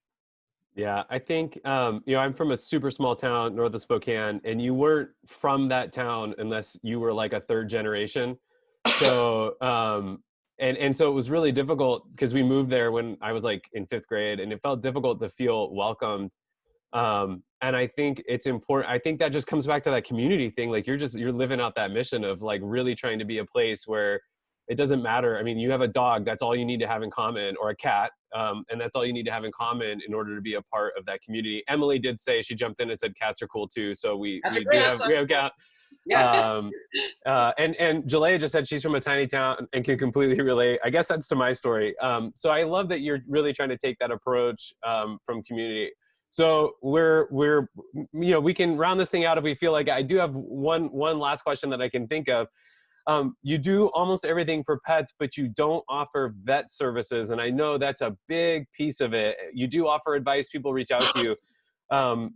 Yeah, I think, I'm from a super small town north of Spokane, and you weren't from that town unless you were like a third generation. So, and so it was really difficult because we moved there when I was like in 5th grade, and it felt difficult to feel welcomed. And I think it's important. I think that just comes back to that community thing. Like you're living out that mission of like really trying to be a place where it doesn't matter. I mean, you have a dog, that's all you need to have in common, or a cat. And that's all you need to have in common in order to be a part of that community. Emily did say, she jumped in and said cats are cool too. So we have cat. Yeah. And Jalea just said she's from a tiny town and can completely relate. I guess that's to my story. So I love that you're really trying to take that approach from community. So we're we can round this thing out if we feel like. I do have one last question that I can think of. You do almost everything for pets, but you don't offer vet services. And I know that's a big piece of it. You do offer advice. People reach out to you.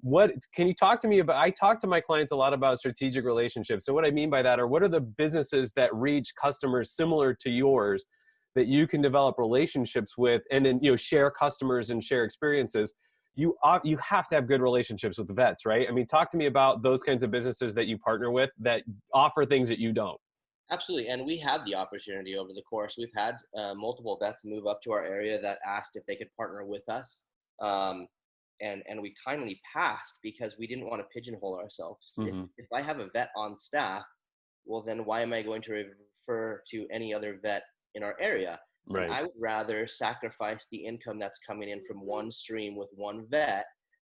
What can you talk to me about? I talk to my clients a lot about strategic relationships. So what I mean by that are, what are the businesses that reach customers similar to yours that you can develop relationships with, and then, share customers and share experiences? You have to have good relationships with the vets, right? I mean, talk to me about those kinds of businesses that you partner with that offer things that you don't. Absolutely. And we had the opportunity over the course. We've had multiple vets move up to our area that asked if they could partner with us. And we kindly passed because we didn't want to pigeonhole ourselves. Mm-hmm. If I have a vet on staff, well, then why am I going to refer to any other vet in our area? Right. I would rather sacrifice the income that's coming in from one stream with one vet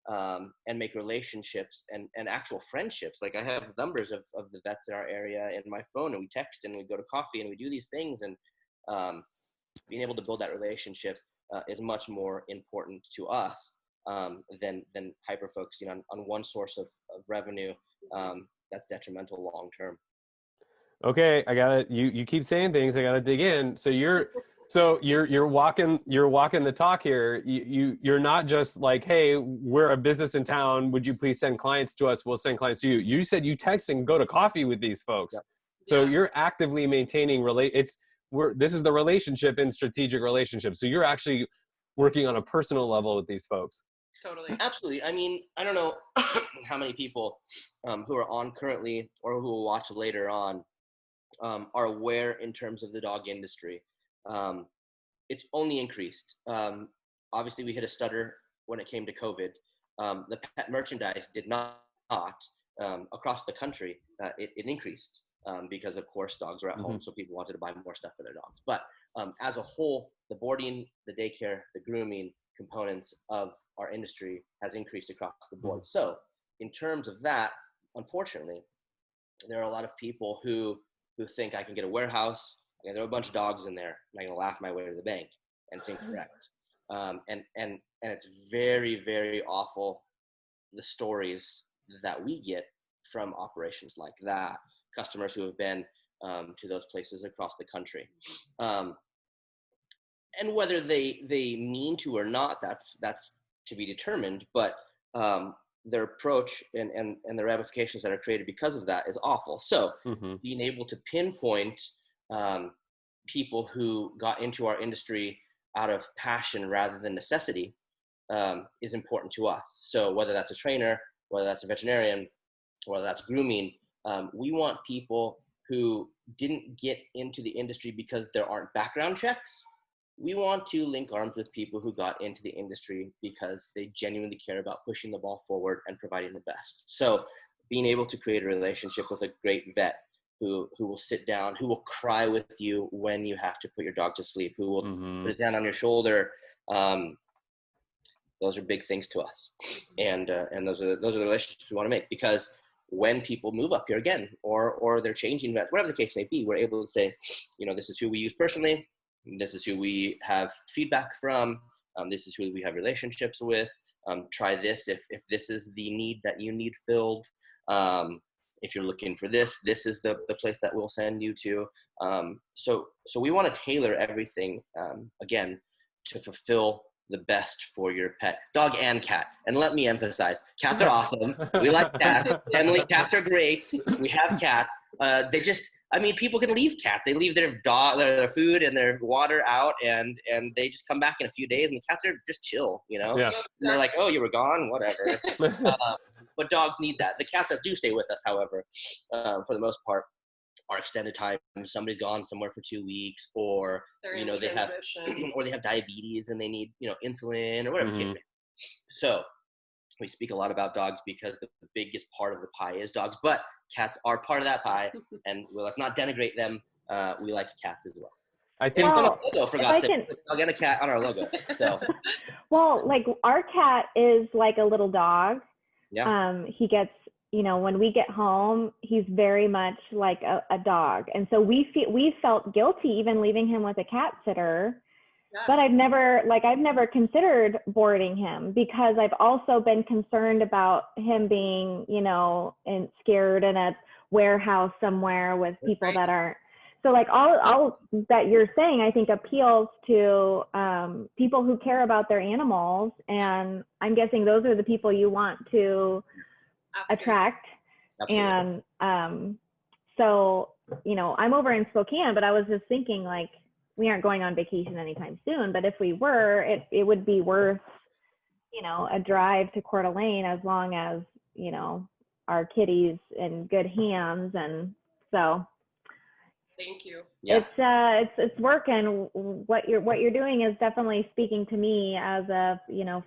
and make relationships and actual friendships. Like I have numbers of the vets in our area in my phone, and we text and we go to coffee and we do these things. And being able to build that relationship is much more important to us than hyper focusing on one source of revenue that's detrimental long term. Okay, I got it. You keep saying things. I got to dig in. So you're walking the talk here. You're not just like, hey, we're a business in town. Would you please send clients to us? We'll send clients to you. You said you text and go to coffee with these folks. Yep. So you're actively maintaining this is the relationship in strategic relationships. So you're actually working on a personal level with these folks. Totally. Absolutely. I mean, I don't know how many people who are on currently or who will watch later on are aware in terms of the dog industry. It's only increased. Obviously, we hit a stutter when it came to COVID. The pet merchandise did not across the country. It increased because, of course, dogs are at home, so people wanted to buy more stuff for their dogs. But as a whole, the boarding, the daycare, the grooming components of our industry has increased across the board. So in terms of that, unfortunately, there are a lot of people who think I can get a warehouse, and there are a bunch of dogs in there, and I'm going to laugh my way to the bank, and it's incorrect. And it's very, very awful, the stories that we get from operations like that, customers who have been to those places across the country. And whether they mean to or not, that's to be determined, but their approach and the ramifications that are created because of that is awful. So being able to pinpoint people who got into our industry out of passion rather than necessity is important to us. So whether that's a trainer, whether that's a veterinarian, whether that's grooming, we want people who didn't get into the industry because there aren't background checks. We want to link arms with people who got into the industry because they genuinely care about pushing the ball forward and providing the best. So being able to create a relationship with a great vet who will sit down, who will cry with you when you have to put your dog to sleep, who will put his hand on your shoulder. Those are big things to us. And those are the relationships we want to make, because when people move up here again, or they're changing vet, whatever the case may be, we're able to say, this is who we use personally. This is who we have feedback from. This is who we have relationships with. Try this if this is the need that you need filled. If you're looking for this is the place that we'll send you to. So we want to tailor everything, again, to fulfill the best for your pet, dog and cat. And let me emphasize, cats are awesome. We like cats. Emily, cats are great. We have cats. People can leave cats. They leave their food and their water out, and they just come back in a few days, and the cats are just chill, Yeah. And they're like, oh, you were gone? Whatever. But dogs need that. The cats that do stay with us, however, for the most part, are extended time. Somebody's gone somewhere for 2 weeks, or They're you in know they have transition. or they have diabetes and they need insulin or whatever the case may be. So we speak a lot about dogs because the biggest part of the pie is dogs, but cats are part of that pie, and let's not denigrate them. We like cats as well. I think It's on Well, our logo, for if God's I sake. can- I'll get a cat on our logo. So Well, like our cat is like a little dog. yeah, He gets, when we get home, he's very much like a dog. And so we felt guilty even leaving him with a cat sitter. Yeah. But I've never considered boarding him because I've also been concerned about him being, and scared in a warehouse somewhere with people Right. that aren't. So like all that you're saying, I think appeals to people who care about their animals. And I'm guessing those are the people you want to Absolutely. attract. absolutely. And so, I'm over in Spokane, but I was just thinking like, we aren't going on vacation anytime soon, but if we were, it would be worth, a drive to Coeur d'Alene as long as, our kitty's in good hands. And so Thank you. Yeah. it's working. What you're doing is definitely speaking to me as a,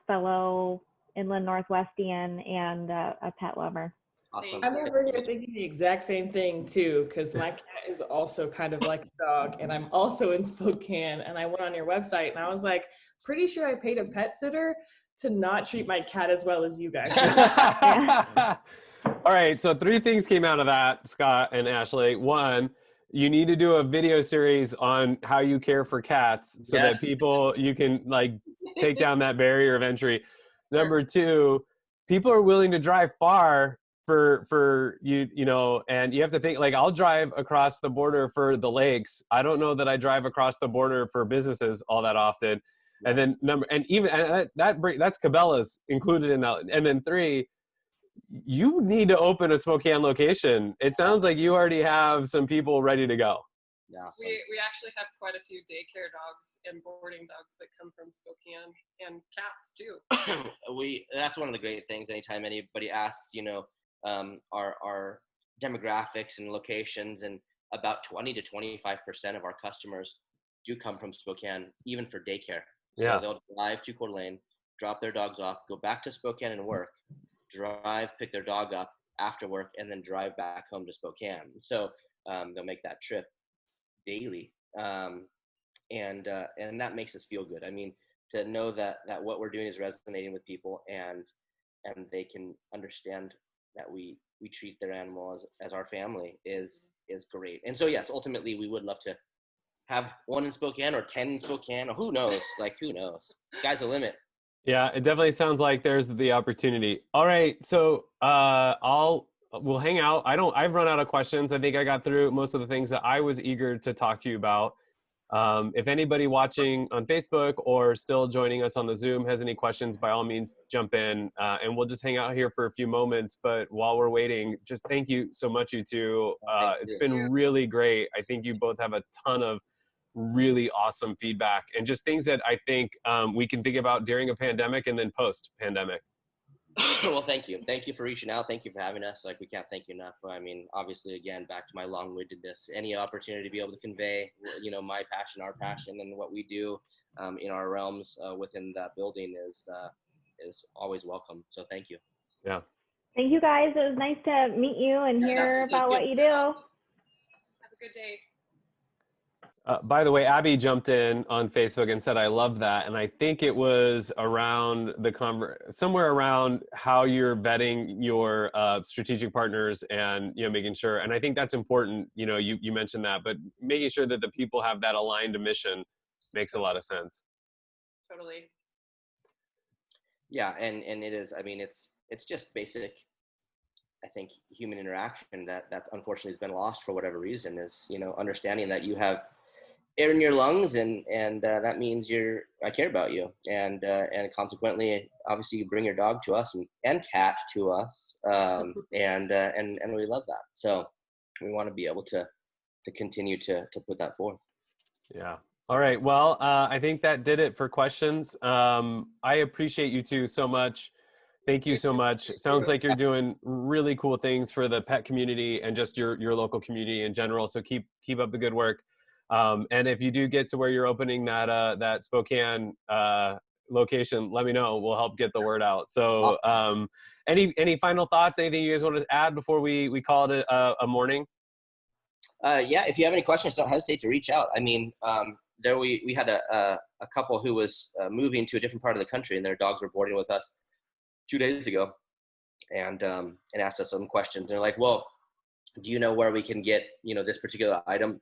fellow inland Northwestian and a pet lover. Awesome. Thank I'm over here thinking the exact same thing too, because my cat is also kind of like a dog, and I'm also in Spokane. And I went on your website, and I was like, pretty sure I paid a pet sitter to not treat my cat as well as you guys. All right, so 3 things came out of that, Scott and Ashley. 1, you need to do a video series on how you care for cats so that Yes. you can like take down that barrier of entry. Number 2, people are willing to drive far for you, and you have to think like I'll drive across the border for the lakes. I don't know that I drive across the border for businesses all that often. And then that's Cabela's included in that. And then 3, you need to open a Spokane location. It sounds like you already have some people ready to go. Yeah. Awesome. We actually have quite a few daycare dogs and boarding dogs that come from Spokane, and cats too. That's one of the great things. Anytime anybody asks, our demographics and locations, and about 20 to 25% of our customers do come from Spokane, even for daycare. Yeah. So they'll drive to Coeur d'Alene, drop their dogs off, go back to Spokane and work, drive, pick their dog up after work, and then drive back home to Spokane. So they'll make that trip daily. And that makes us feel good. I mean, to know that what we're doing is resonating with people, and they can understand that we treat their animal as our family is great. And so yes, ultimately we would love to have 1 in Spokane or 10 in Spokane, or who knows? Sky's the limit. Yeah, it definitely sounds like there's the opportunity. All right, so we'll hang out. I've run out of questions. I think I got through most of the things that I was eager to talk to you about. If anybody watching on Facebook or still joining us on the Zoom has any questions, by all means, jump in, and we'll just hang out here for a few moments. But while we're waiting, just thank you so much, you two. It's been really great. I think you both have a ton of really awesome feedback and just things that I think we can think about during a pandemic and then post-pandemic. Well, thank you. Thank you for reaching out. Thank you for having us. We can't thank you enough. I mean, obviously, again, back to my long-windedness, any opportunity to be able to convey, my passion, our passion, and what we do in our realms within that building is always welcome. So thank you. Yeah. Thank you guys. It was nice to meet you and hear about what you do. Have a good day. By the way, Abby jumped in on Facebook and said, I love that. And I think it was around somewhere around how you're vetting your strategic partners and, making sure. And I think that's important. You mentioned that, but making sure that the people have that aligned mission makes a lot of sense. Totally. Yeah. And it is, it's just basic, I think, human interaction that unfortunately has been lost for whatever reason is, understanding that you have air in your lungs, and that means I care about you, and consequently, obviously, you bring your dog to us and cat to us, and we love that. So we want to be able to continue to put that forth. Yeah. All right. Well, I think that did it for questions. I appreciate you two so much. Thank you so much. Sounds like you're doing really cool things for the pet community and just your local community in general. So keep up the good work. And if you do get to where you're opening that Spokane location, let me know. We'll help get the word out. So any final thoughts? Anything you guys want to add before we call it a morning? Yeah, if you have any questions, don't hesitate to reach out. I mean, there we had a couple who was moving to a different part of the country, and their dogs were boarding with us 2 days ago, and asked us some questions. They're like, well, do you know where we can get, this particular item?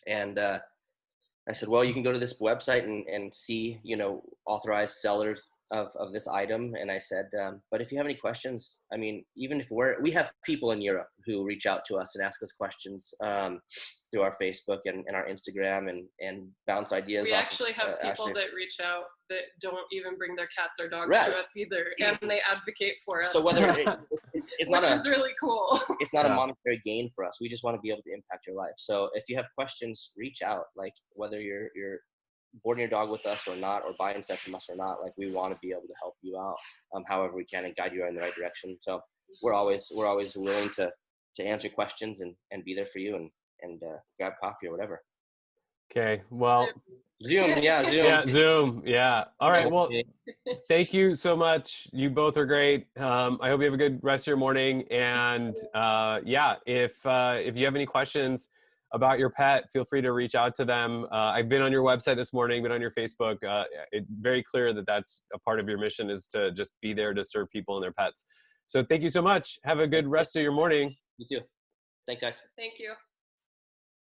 And I said, well, you can go to this website and see, authorized sellers of this item. And I said, but if you have any questions, I mean, even if we have people in Europe who reach out to us and ask us questions through our Facebook and our Instagram and bounce ideas. We actually have people Ashley. that reach out that don't even bring their cats or dogs Right. to us either, and they advocate for us. So whether it's not which is really cool. It's not a monetary gain for us. We just want to be able to impact your life. So if you have questions, reach out. Like whether you're boarding your dog with us or not, or buying stuff from us or not, like we want to be able to help you out however we can and guide you in the right direction. So we're always willing to answer questions and be there for you and grab coffee or whatever. Okay. Well, Zoom. Yeah, Zoom. Yeah. All right. Well, thank you so much. You both are great. I hope you have a good rest of your morning. And if you have any questions about your pet, feel free to reach out to them. I've been on your website this morning, been on your Facebook. It's very clear that that's a part of your mission, is to just be there to serve people and their pets. So thank you so much. Have a good rest of your morning. You too. Thanks, guys. Thank you.